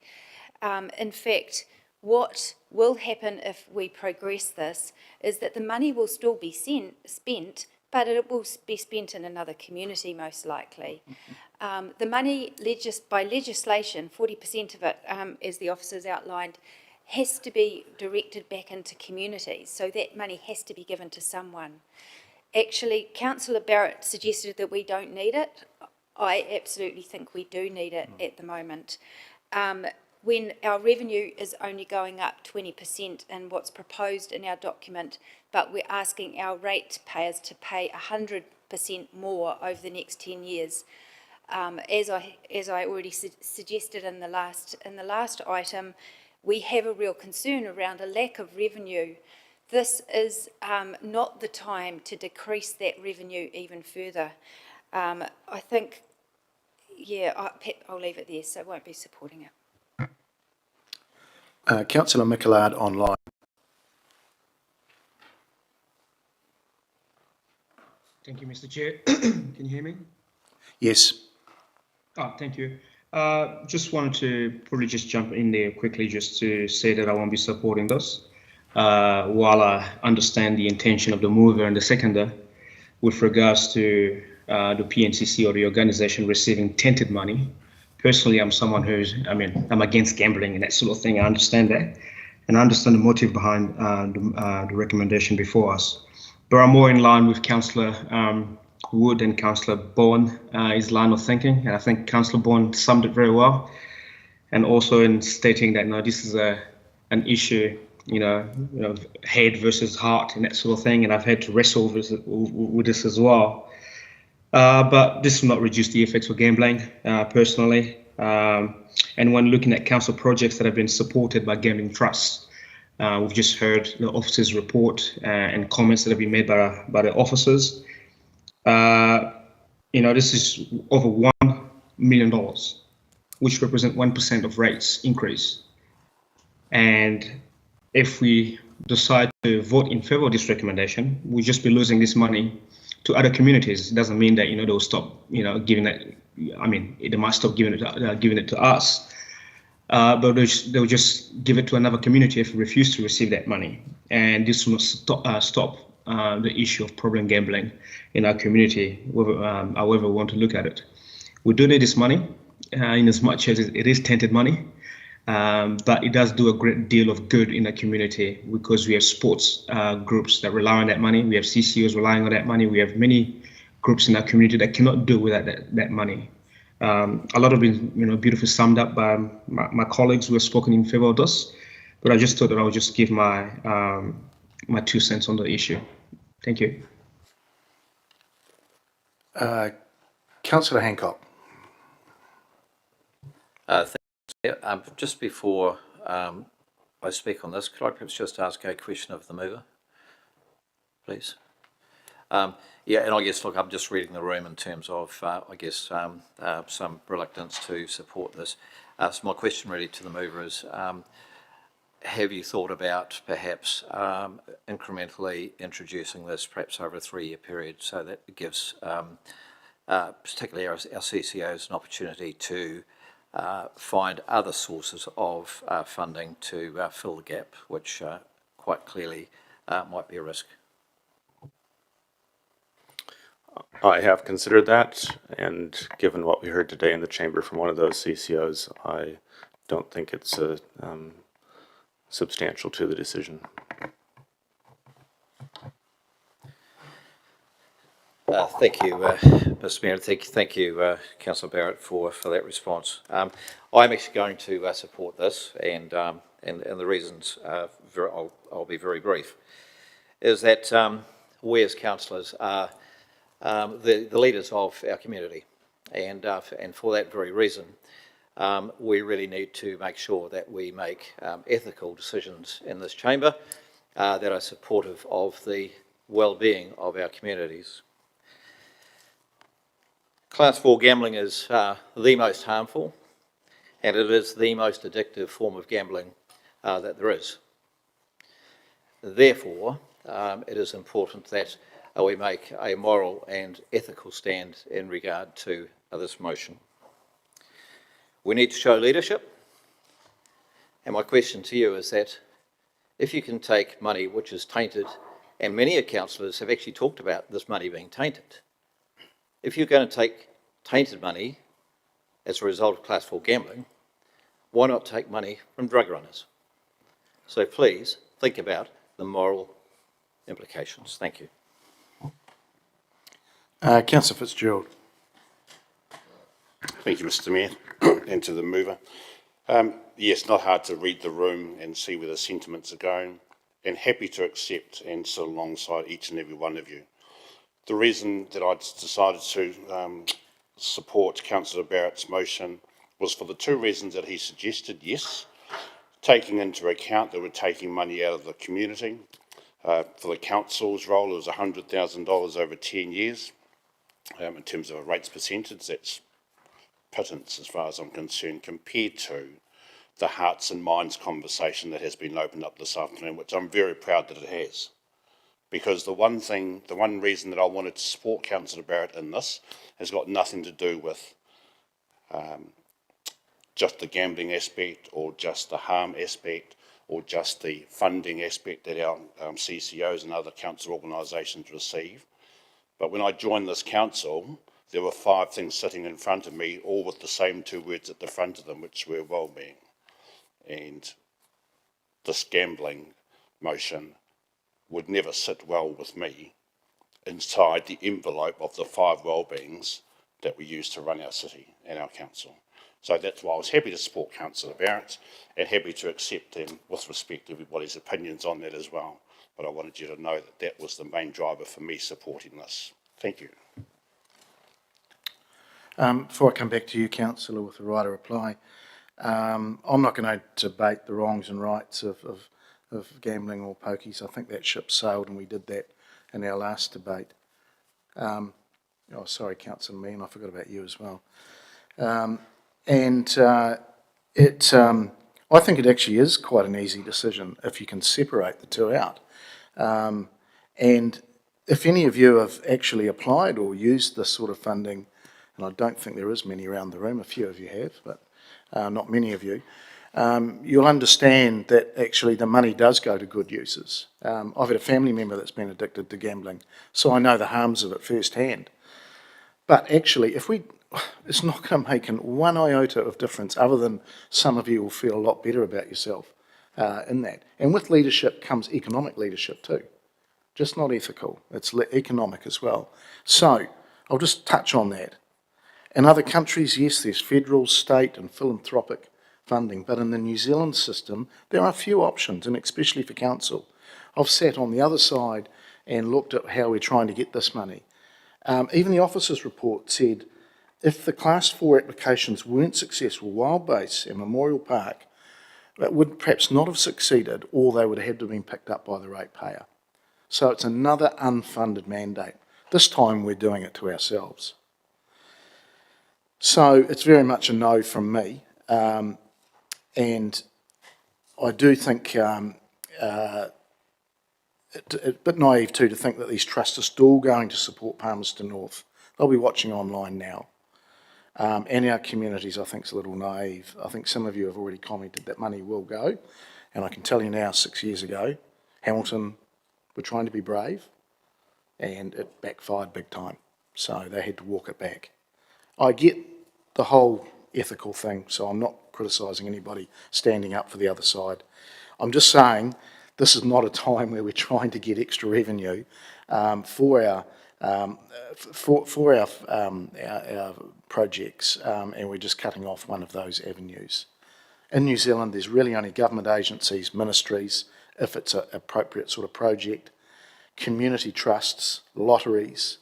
In fact, what will happen if we progress this is that the money will still be spent, but it will be spent in another community, most likely. The money, by legislation, 40% of it, as the officers outlined, has to be directed back into communities. So that money has to be given to someone. Actually, Councillor Barrett suggested that we don't need it. I absolutely think we do need it at the moment. When our revenue is only going up 20% in what's proposed in our document, but we're asking our ratepayers to pay 100% more over the next 10 years. As I already suggested in the last item, we have a real concern around a lack of revenue. This is not the time to decrease that revenue even further. I think, yeah, I'll leave it there, so I won't be supporting it. Councillor Mickelard online. Thank you, Mr. Chair. Can you hear me? Yes. Oh, thank you. Just wanted to probably just jump in there quickly just to say that I won't be supporting this. While I understand the intention of the mover and the seconder with regards to the PNCC or the organisation receiving tainted money, personally, I'm someone I'm against gambling and that sort of thing. I understand that. And I understand the motive behind the recommendation before us. But I'm more in line with Councillor Wood and Councillor Bowen, his line of thinking. And I think Councillor Bowen summed it very well. And also in stating that, this is an issue, head versus heart and that sort of thing. And I've had to wrestle with this as well. But this will not reduce the effects of gambling, personally. And when looking at council projects that have been supported by gambling trusts, we've just heard the officers' report and comments that have been made by the officers. This is over $1 million, which represent 1% of rates increase. And if we decide to vote in favor of this recommendation, we'll just be losing this money to other communities. It doesn't mean that they'll stop giving it. They might stop giving it to us, but they'll just give it to another community if we refuse to receive that money. And this will stop the issue of problem gambling in our community, however we want to look at it. We do need this money, in as much as it is tainted money. But it does do a great deal of good in the community because we have sports groups that rely on that money. We have CCOs relying on that money. We have many groups in our community that cannot do without that money. A lot of it, beautifully summed up by my colleagues who have spoken in favor of this. But I just thought that I would just give my 2 cents on the issue. Thank you. Councillor Hancock. Just before I speak on this, could I perhaps just ask a question of the mover, please? And I guess, look, I'm just reading the room in terms of, some reluctance to support this. So my question really to the mover is, have you thought about perhaps incrementally introducing this perhaps over a 3-year period so that it gives particularly our CCOs an opportunity to find other sources of funding to fill the gap, which quite clearly might be a risk? I have considered that, and given what we heard today in the chamber from one of those CCOs, I don't think it's substantial to the decision. Thank you, Mr. Mayor. Thank you, Councillor Barrett, for that response. I'm actually going to support this, and the reasons I'll be very brief. Is that we as councillors are the leaders of our community, and for that very reason, we really need to make sure that we make ethical decisions in this chamber that are supportive of the well-being of our communities. Class 4 gambling is the most harmful, and it is the most addictive form of gambling that there is. Therefore, it is important that we make a moral and ethical stand in regard to this motion. We need to show leadership, and my question to you is that if you can take money which is tainted, and many councillors have actually talked about this money being tainted, if you're going to take tainted money as a result of Class 4 gambling, why not take money from drug runners? So please think about the moral implications. Thank you. Councillor Fitzgerald. Thank you, Mr Mayor, and to the mover. Yes, not hard to read the room and see where the sentiments are going, and happy to accept and sit alongside each and every one of you. The reason that I decided to support Councillor Barrett's motion was for the two reasons that he suggested. Yes, taking into account that we're taking money out of the community. For the council's role, it was $100,000 over 10 years. In terms of a rates percentage, that's pittance as far as I'm concerned, compared to the hearts and minds conversation that has been opened up this afternoon, which I'm very proud that it has. Because the one reason that I wanted to support Councillor Barrett in this has got nothing to do with just the gambling aspect or just the harm aspect or just the funding aspect that our CCOs and other council organisations receive. But when I joined this council, there were 5 things sitting in front of me, all with the same 2 words at the front of them, which were wellbeing. And this gambling motion would never sit well with me inside the envelope of the 5 wellbeings that we use to run our city and our council. So that's why I was happy to support Councillor Barrett and happy to accept and with respect everybody's opinions on that as well. But I wanted you to know that that was the main driver for me supporting this. Thank you. Before I come back to you, Councillor, with the right to reply, I'm not going to debate the wrongs and rights of gambling or pokies. I think that ship sailed, and we did that in our last debate. Sorry, Councillor Meehan, I forgot about you as well. I think it actually is quite an easy decision if you can separate the two out. And if any of you have actually applied or used this sort of funding, and I don't think there is many around the room, a few of you have, but not many of you, you'll understand that actually the money does go to good uses. I've had a family member that's been addicted to gambling, so I know the harms of it firsthand. But actually, it's not going to make one iota of difference other than some of you will feel a lot better about yourself in that. And with leadership comes economic leadership too. Just not ethical, it's economic as well. So, I'll just touch on that. In other countries, yes, there's federal, state and philanthropic funding, but in the New Zealand system, there are few options, and especially for council. I've sat on the other side and looked at how we're trying to get this money. Even the officers' report said, if the Class 4 applications weren't successful, Wild Base and Memorial Park would perhaps not have succeeded, or they would have had to have been picked up by the ratepayer. So it's another unfunded mandate. This time we're doing it to ourselves. So it's very much a no from me. And I do think a bit naive too to think that these trusts are still going to support Palmerston North. They'll be watching online now. And our communities, I think, is a little naive. I think some of you have already commented that money will go. And I can tell you now, 6 years ago, Hamilton were trying to be brave and it backfired big time. So they had to walk it back. I get the whole ethical thing, so I'm not criticising anybody standing up for the other side. I'm just saying this is not a time where we're trying to get extra revenue for our projects, and we're just cutting off one of those avenues. In New Zealand, there's really only government agencies, ministries, if it's an appropriate sort of project, community trusts, lotteries,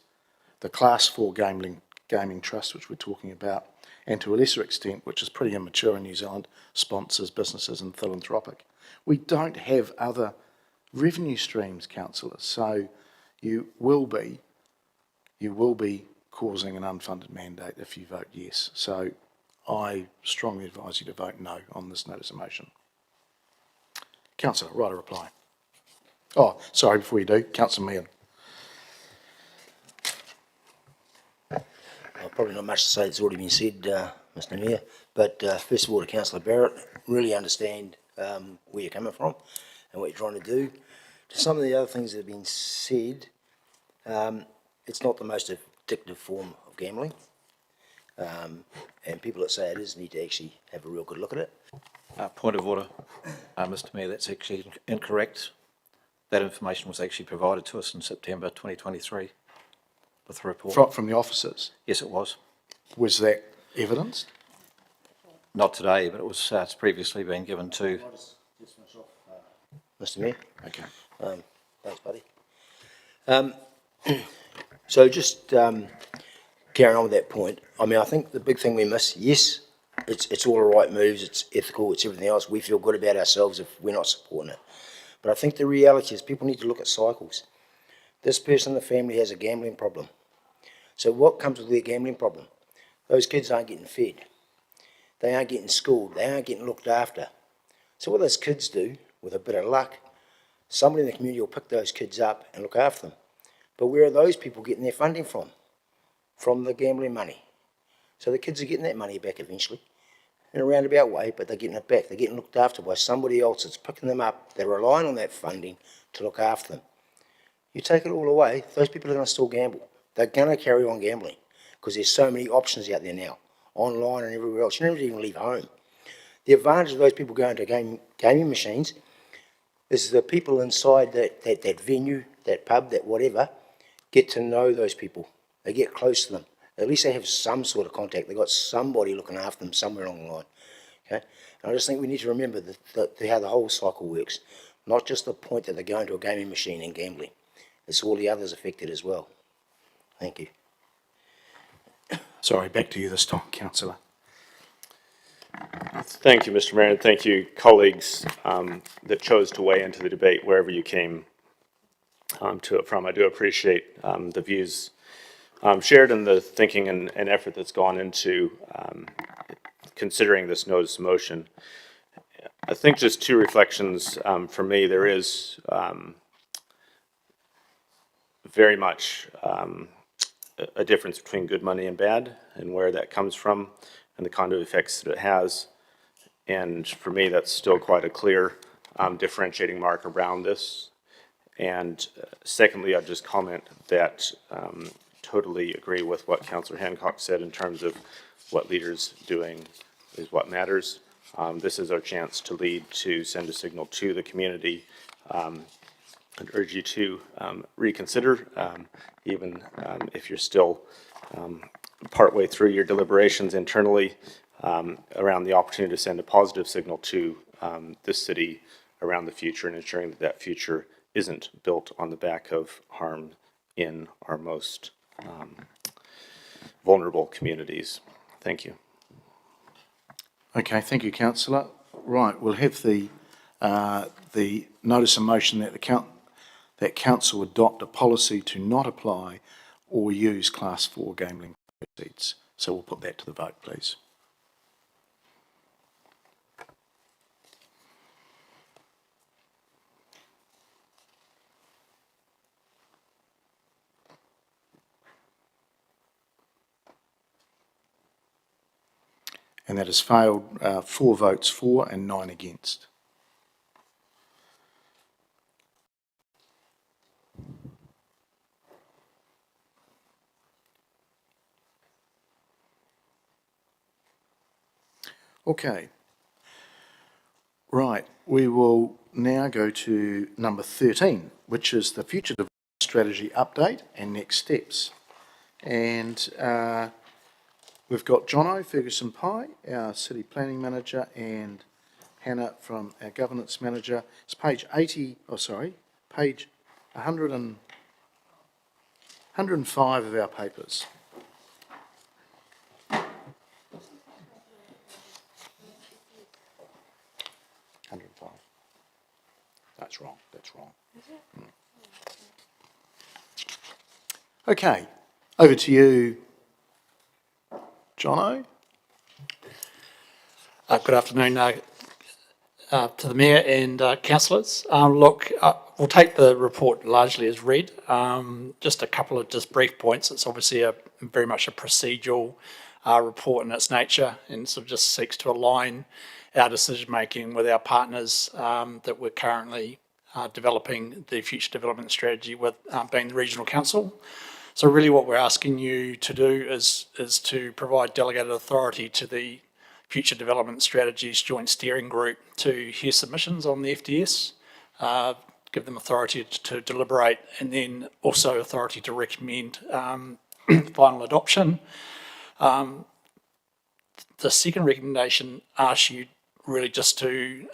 the Class 4 gaming trust, which we're talking about, and to a lesser extent, which is pretty immature in New Zealand, sponsors, businesses and philanthropic. We don't have other revenue streams, councillors, so you will be causing an unfunded mandate if you vote yes. So I strongly advise you to vote no on this notice of motion. Councillor, right to reply. Oh, sorry, before you do, Councillor Meehan. Probably not much to say that's already been said, Mr Mayor, but first of all to Councillor Barrett, really understand where you're coming from and what you're trying to do. To some of the other things that have been said, it's not the most addictive form of gambling. And people that say it is need to actually have a real good look at it. Point of order, Mr Mayor, that's actually incorrect. That information was actually provided to us in September 2023 with the report. From the officers? Yes, it was. Was that evidenced? Not today, but it was, it's previously been given to. Mr Mayor? Okay. Thanks, buddy. So just carrying on with that point, I mean, I think the big thing we miss, yes, it's all the right moves, it's ethical, it's everything else. We feel good about ourselves if we're not supporting it. But I think the reality is people need to look at cycles. This person in the family has a gambling problem. So what comes with their gambling problem? Those kids aren't getting fed. They aren't getting schooled. They aren't getting looked after. So what those kids do, with a bit of luck, somebody in the community will pick those kids up and look after them. But where are those people getting their funding from? From the gambling money. So the kids are getting that money back eventually, in a roundabout way, but they're getting it back. They're getting looked after by somebody else that's picking them up. They're relying on that funding to look after them. You take it all away, those people are going to still gamble. They're going to carry on gambling because there's so many options out there now, online and everywhere else. You don't even leave home. The advantage of those people going to gaming machines is the people inside that venue, that pub, that whatever, get to know those people. They get close to them. At least they have some sort of contact. They've got somebody looking after them somewhere along the line. Okay? And I just think we need to remember how the whole cycle works. Not just the point that they're going to a gaming machine and gambling. It's all the others affected as well. Thank you. Sorry, back to you this time, Councillor. Thank you, Mr Mayor, and thank you, colleagues, that chose to weigh into the debate wherever you came to it from. I do appreciate the views shared and the thinking and effort that's gone into considering this notice of motion. I think just two reflections for me. There is very much a difference between good money and bad and where that comes from and the kind of effects that it has. And for me, that's still quite a clear differentiating mark around this. And secondly, I'd just comment that totally agree with what Councillor Hancock said in terms of what leaders doing is what matters. This is our chance to lead, to send a signal to the community. I'd urge you to reconsider, even if you're still partway through your deliberations internally, around the opportunity to send a positive signal to this city around the future and ensuring that that future isn't built on the back of harm in our most vulnerable communities. Thank you. Okay, thank you, Councillor. Right, we'll have the notice of motion that council adopt a policy to not apply or use Class 4 gambling proceeds. So we'll put that to the vote, please. And that has failed, 4 votes for and 9 against. Okay. Right, we will now go to number 13, which is the Future Development Strategy Update and Next Steps. And we've got Jono Ferguson-Pye, our City Planning Manager, and Hannah from our Governance Manager. It's page 105 of our papers. That's wrong, that's wrong. Okay, over to you, Jono. Good afternoon to the Mayor and councillors. We'll take the report largely as read. Just a couple of just brief points. It's obviously very much a procedural report in its nature and sort of just seeks to align our decision making with our partners that we're currently developing the future development strategy with, being the Regional Council. So really what we're asking you to do is to provide delegated authority to the Future Development Strategies Joint Steering Group to hear submissions on the FDS, give them authority to deliberate, and then also authority to recommend final adoption. The second recommendation asks you really just to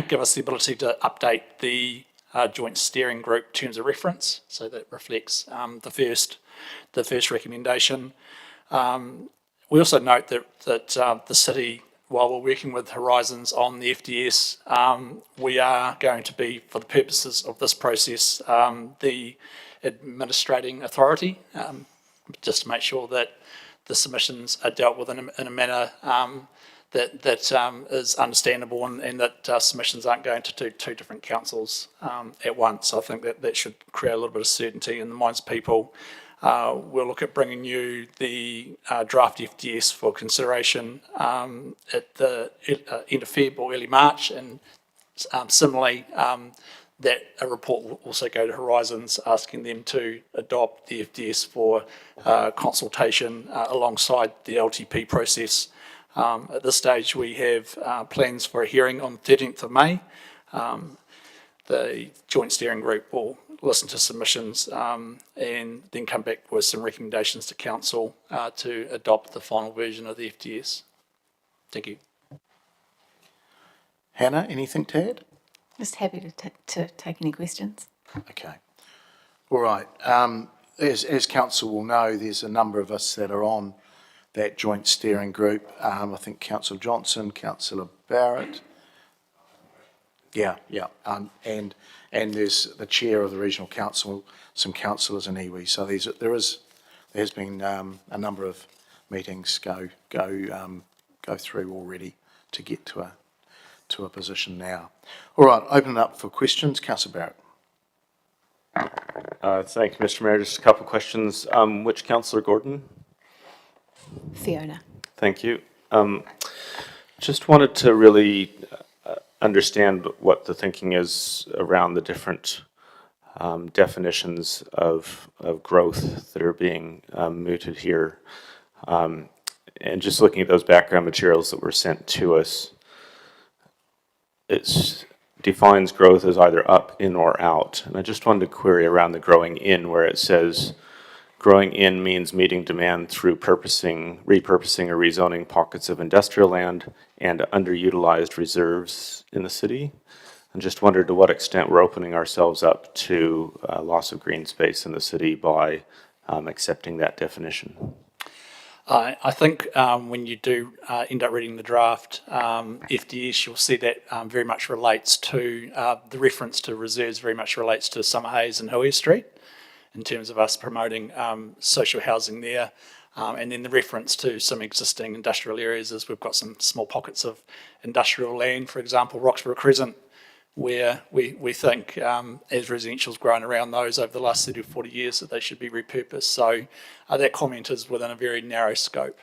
give us the ability to update the joint steering group terms of reference, so that reflects the first recommendation. We also note that the city, while we're working with Horizons on the FDS, we are going to be, for the purposes of this process, the administrating authority, just to make sure that the submissions are dealt with in a manner that is understandable, and that submissions aren't going to two different councils at once. So I think that should create a little bit of certainty in the minds of people. We'll look at bringing you the draft FDS for consideration at the end of Feb or early March, and similarly, that a report will also go to Horizons asking them to adopt the FDS for consultation alongside the LTP process. At this stage, we have plans for a hearing on the 13th of May. The Joint Steering Group will listen to submissions and then come back with some recommendations to Council to adopt the final version of the FDS. Thank you. Hannah, anything to add? Just happy to take any questions. Okay. All right. As council will know, there's a number of us that are on that joint steering group. I think Councillor Johnson, Councillor Barrett. Yeah. And there's the chair of the regional council, some councillors in iwi. So there has been a number of meetings go through already to get to a position now. All right, open it up for questions. Councillor Barrett. Thank you, Mr. Mayor. Just a couple of questions. Which Councillor Gordon? Fiona. Thank you. Just wanted to really understand what the thinking is around the different definitions of growth that are being mooted here. And just looking at those background materials that were sent to us, it defines growth as either up, in, or out. And I just wanted to query around the growing in, where it says growing in means meeting demand through repurposing or rezoning pockets of industrial land and underutilized reserves in the city. And just wondered to what extent we're opening ourselves up to loss of green space in the city by accepting that definition. I think when you do end up reading the draft FDS, you'll see that very much relates to, the reference to reserves very much relates to Summerhays and Huia Street in terms of us promoting social housing there. And then the reference to some existing industrial areas is we've got some small pockets of industrial land, for example, Roxburgh Crescent, where we think as residential's grown around those over the last 30 or 40 years that they should be repurposed. So that comment is within a very narrow scope.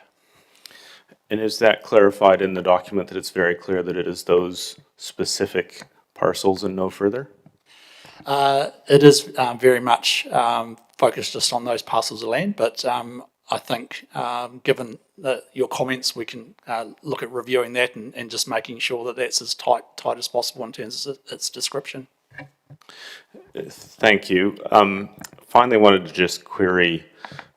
And is that clarified in the document that it's very clear that it is those specific parcels and no further? It is very much focused just on those parcels of land, but I think given your comments, we can look at reviewing that and just making sure that that's as tight as possible in terms of its description. Thank you. Finally, wanted to just query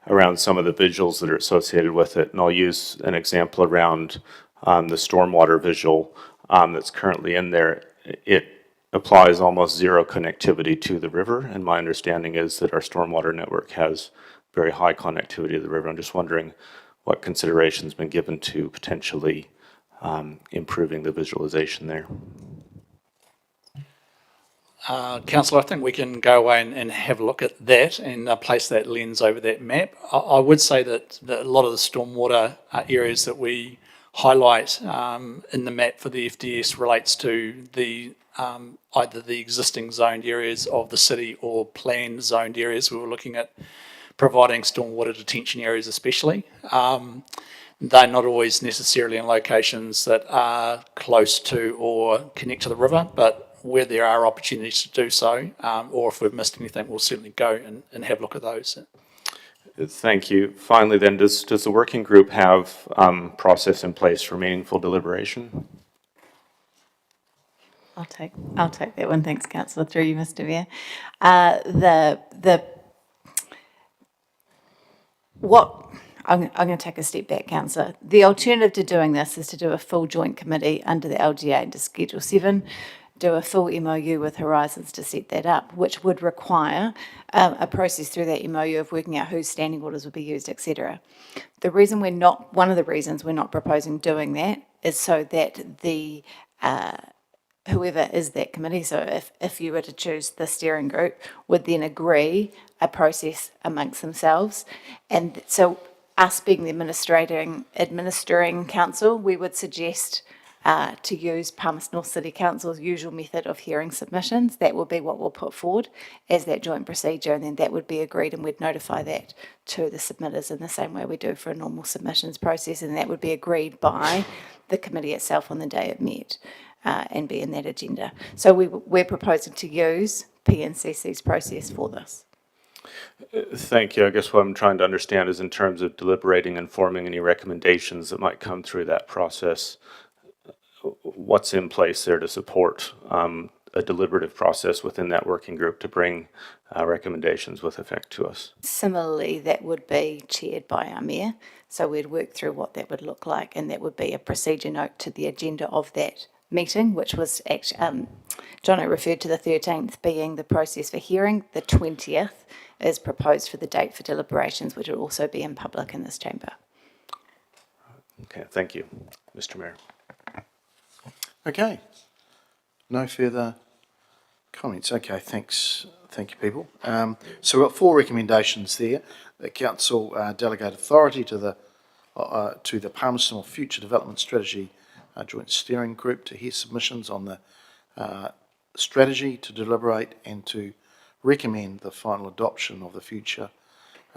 around some of the visuals that are associated with it, and I'll use an example around the stormwater visual that's currently in there. It applies almost zero connectivity to the river, and my understanding is that our stormwater network has very high connectivity to the river. I'm just wondering what consideration's been given to potentially improving the visualization there. Councillor, I think we can go away and have a look at that and place that lens over that map. I would say that a lot of the stormwater areas that we highlight in the map for the FDS relates to the either the existing zoned areas of the city or planned zoned areas. We were looking at providing stormwater detention areas especially. They're not always necessarily in locations that are close to or connect to the river, but where there are opportunities to do so, or if we've missed anything, we'll certainly go and have a look at those. Thank you. Finally then, does the working group have process in place for meaningful deliberation? I'll take that one. Thanks, councillor, through you, Mr. Mayor. I'm going to take a step back, councillor. The alternative to doing this is to do a full joint committee under the LGA and to Schedule 7, do a full MOU with Horizons to set that up, which would require a process through that MOU of working out whose standing orders would be used, etc. One of the reasons we're not proposing doing that is so that the whoever is that committee, so if you were to choose the steering group, would then agree a process amongst themselves. And so us being the administering council, we would suggest to use Palmerston North City Council's usual method of hearing submissions. That will be what we'll put forward as that joint procedure, and then that would be agreed, and we'd notify that to the submitters in the same way we do for a normal submissions process, and that would be agreed by the committee itself on the day it met. And be in that agenda. So we're proposing to use PNCC's process for this. Thank you. I guess what I'm trying to understand is in terms of deliberating and forming any recommendations that might come through that process, what's in place there to support a deliberative process within that working group to bring recommendations with effect to us? Similarly, that would be chaired by our mayor. So we'd work through what that would look like, and that would be a procedure note to the agenda of that meeting, which was actually, Jono referred to the 13th being the process for hearing. The 20th is proposed for the date for deliberations, which will also be in public in this chamber. Okay, thank you, Mr. Mayor. Okay. No further comments. Okay, thanks. Thank you, people. So we've got 4 recommendations there. The council delegate authority to the Palmerston Future Development Strategy Joint Steering Group to hear submissions on the strategy, to deliberate and to recommend the final adoption of the future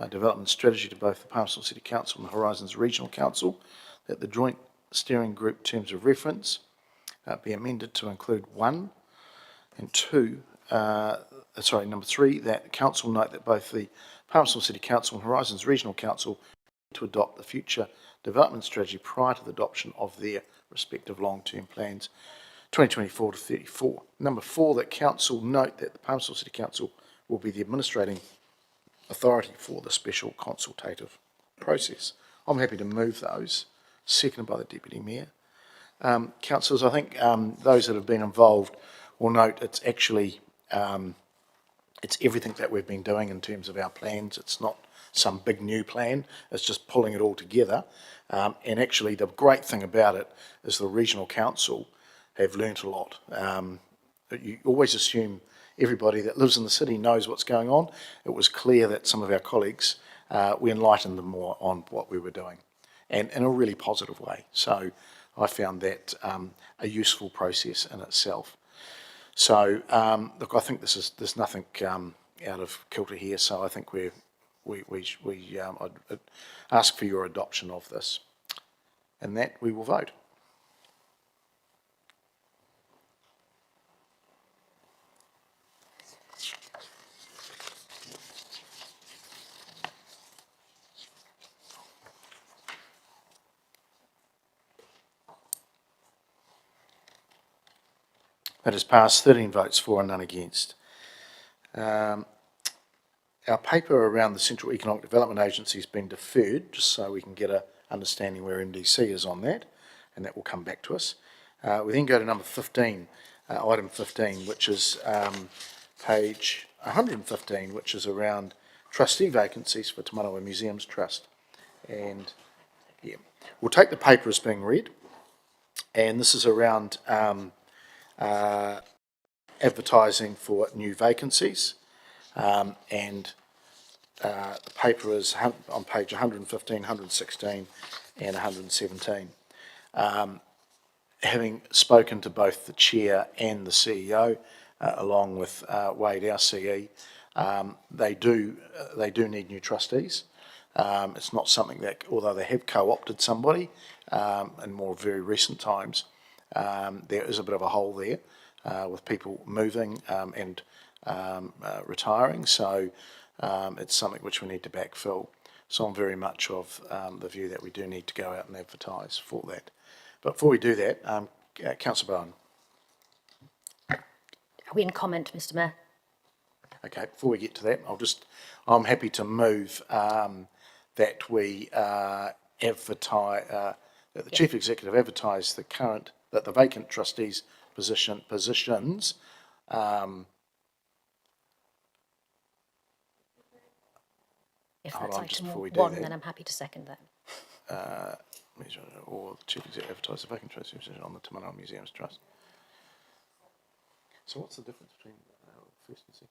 development strategy to both the Palmerston City Council and the Horizons Regional Council, that the Joint Steering Group terms of reference be amended to include 1 and 2, number 3, that council note that both the Palmerston City Council and Horizons Regional Council to adopt the future development strategy prior to the adoption of their respective long-term plans 2024 to 34. Number 4, that council note that the Palmerston City Council will be the administrating authority for the special consultative process. I'm happy to move those, seconded by the Deputy Mayor. Councillors, I think those that have been involved will note it's actually it's everything that we've been doing in terms of our plans. It's not some big new plan, it's just pulling it all together. And actually the great thing about it is the regional council have learnt a lot. You always assume everybody that lives in the city knows what's going on. It was clear that some of our colleagues, we enlightened them more on what we were doing, and in a really positive way. So I found that a useful process in itself. So look, I think there's nothing out of kilter here. So I think I'd ask for your adoption of this, and that we will vote. That has passed, 13 votes for and none against. Our paper around the Central Economic Development Agency has been deferred, just so we can get an understanding where MDC is on that, and that will come back to us. We then go to number 15, item 15, which is page 115, which is around trustee vacancies for Te Manawa Museums Trust. And yeah, we'll take the paper as being read, and this is around advertising for new vacancies, and the paper is on page 115, 116 and 117. Having spoken to both the chair and the CEO, along with Wade, our CE, they do need new trustees. It's not something that, although they have co-opted somebody in more very recent times, there is a bit of a hole there with people moving and retiring, so it's something which we need to backfill. So I'm very much of the view that we do need to go out and advertise for that. But before we do that, Councillor Bowen. Are we in comment, Mr Mayor? Okay, before we get to that, I'm happy to move that we advertise, that the Chief Executive advertise that the vacant trustees positions If Hold that's on, just item before we do 1, that. then I'm happy to second that. or the Chief Executive advertise the vacant trustee position on the Te Manawa Museums Trust. So what's the difference between first and second?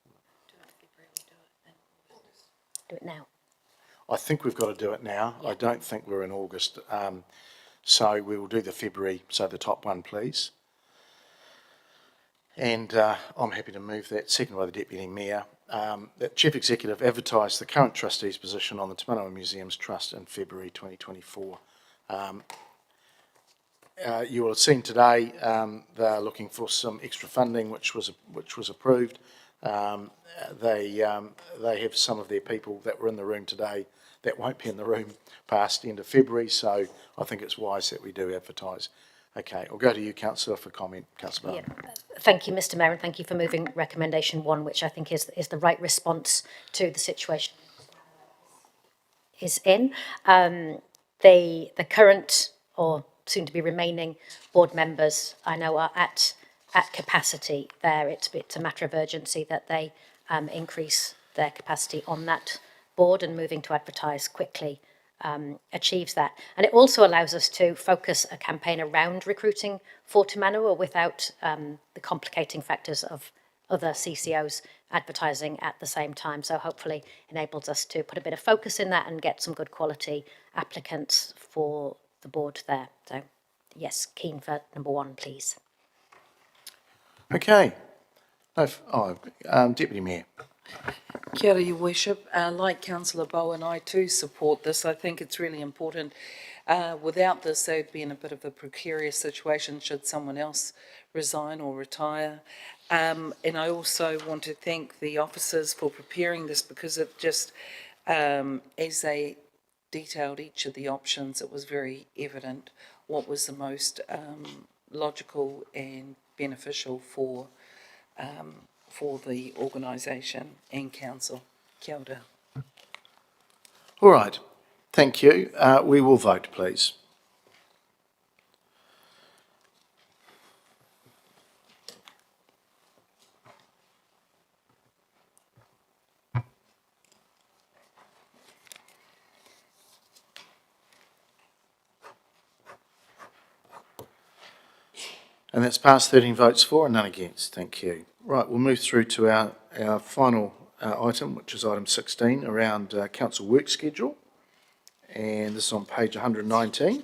Do it now. I think we've got to do it now. I don't think we're in August. So we will do the February, so the top one, please. And I'm happy to move that, seconded by the Deputy Mayor, that Chief Executive advertise the current trustee's position on the Te Manawa Museums Trust in February 2024. You will have seen today they're looking for some extra funding, which was approved. They have some of their people that were in the room today that won't be in the room past the end of February, so I think it's wise that we do advertise. Okay, I'll go to you, Councillor, for comment. Councillor Bowen. Thank you, Mr Mayor, and thank you for moving recommendation 1, which I think is the right response to the situation is in. The current or soon to be remaining board members, I know, are at capacity there. It's a matter of urgency that they increase their capacity on that board, and moving to advertise quickly achieves that. And it also allows us to focus a campaign around recruiting for Te Manawa without the complicating factors of other CCOs advertising at the same time. So hopefully enables us to put a bit of focus in that and get some good quality applicants for the board there. So yes, keen for number 1, please. Okay. Deputy Mayor. Kia ora, Your Worship. Like Councillor Bowen, I too support this. I think it's really important. Without this, they'd be in a bit of a precarious situation should someone else resign or retire. And I also want to thank the officers for preparing this, because it just, as they detailed each of the options, it was very evident what was the most logical and beneficial for the organisation and council. Kia ora. All right. Thank you. We will vote, please. And that's passed, 13 votes for and none against. Thank you. Right, we'll move through to our final item, which is item 16, around council work schedule. And this is on page 119.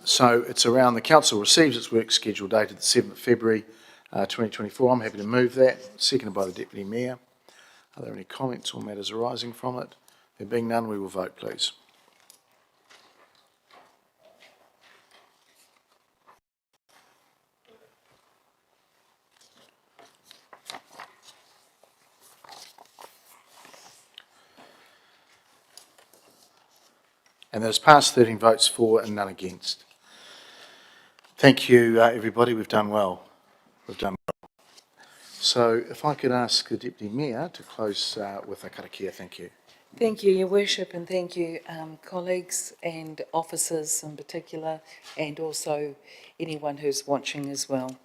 So it's around the council receives its work schedule dated the 7th of February 2024. I'm happy to move that, seconded by the Deputy Mayor. Are there any comments or matters arising from it? There being none, we will vote, please. And that is passed, 13 votes for and none against. Thank you, everybody. We've done well. We've done well. So if I could ask the Deputy Mayor to close with a karakia, thank you. Thank you, Your Worship, and thank you, colleagues and officers in particular, and also anyone who's watching as well.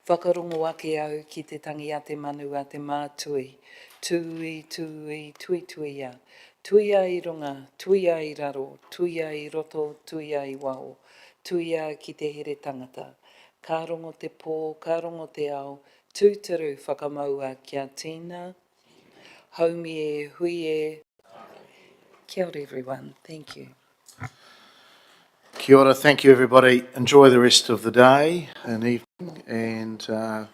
Whakarongo ake au ki te tangi a te manu a te mātui. Tui, tui, tui, tui a. Tui a I runga, tui a I raro, tui a I roto, tui a I wao. Tui a ki te here tangata. Ka rongo te pō, ka rongo te ao. Tūturu whakamaua kia tīna. Haumi e, hui e. Kia ora, everyone. Thank you. Kia ora, thank you, everybody. Enjoy the rest of the day and evening, and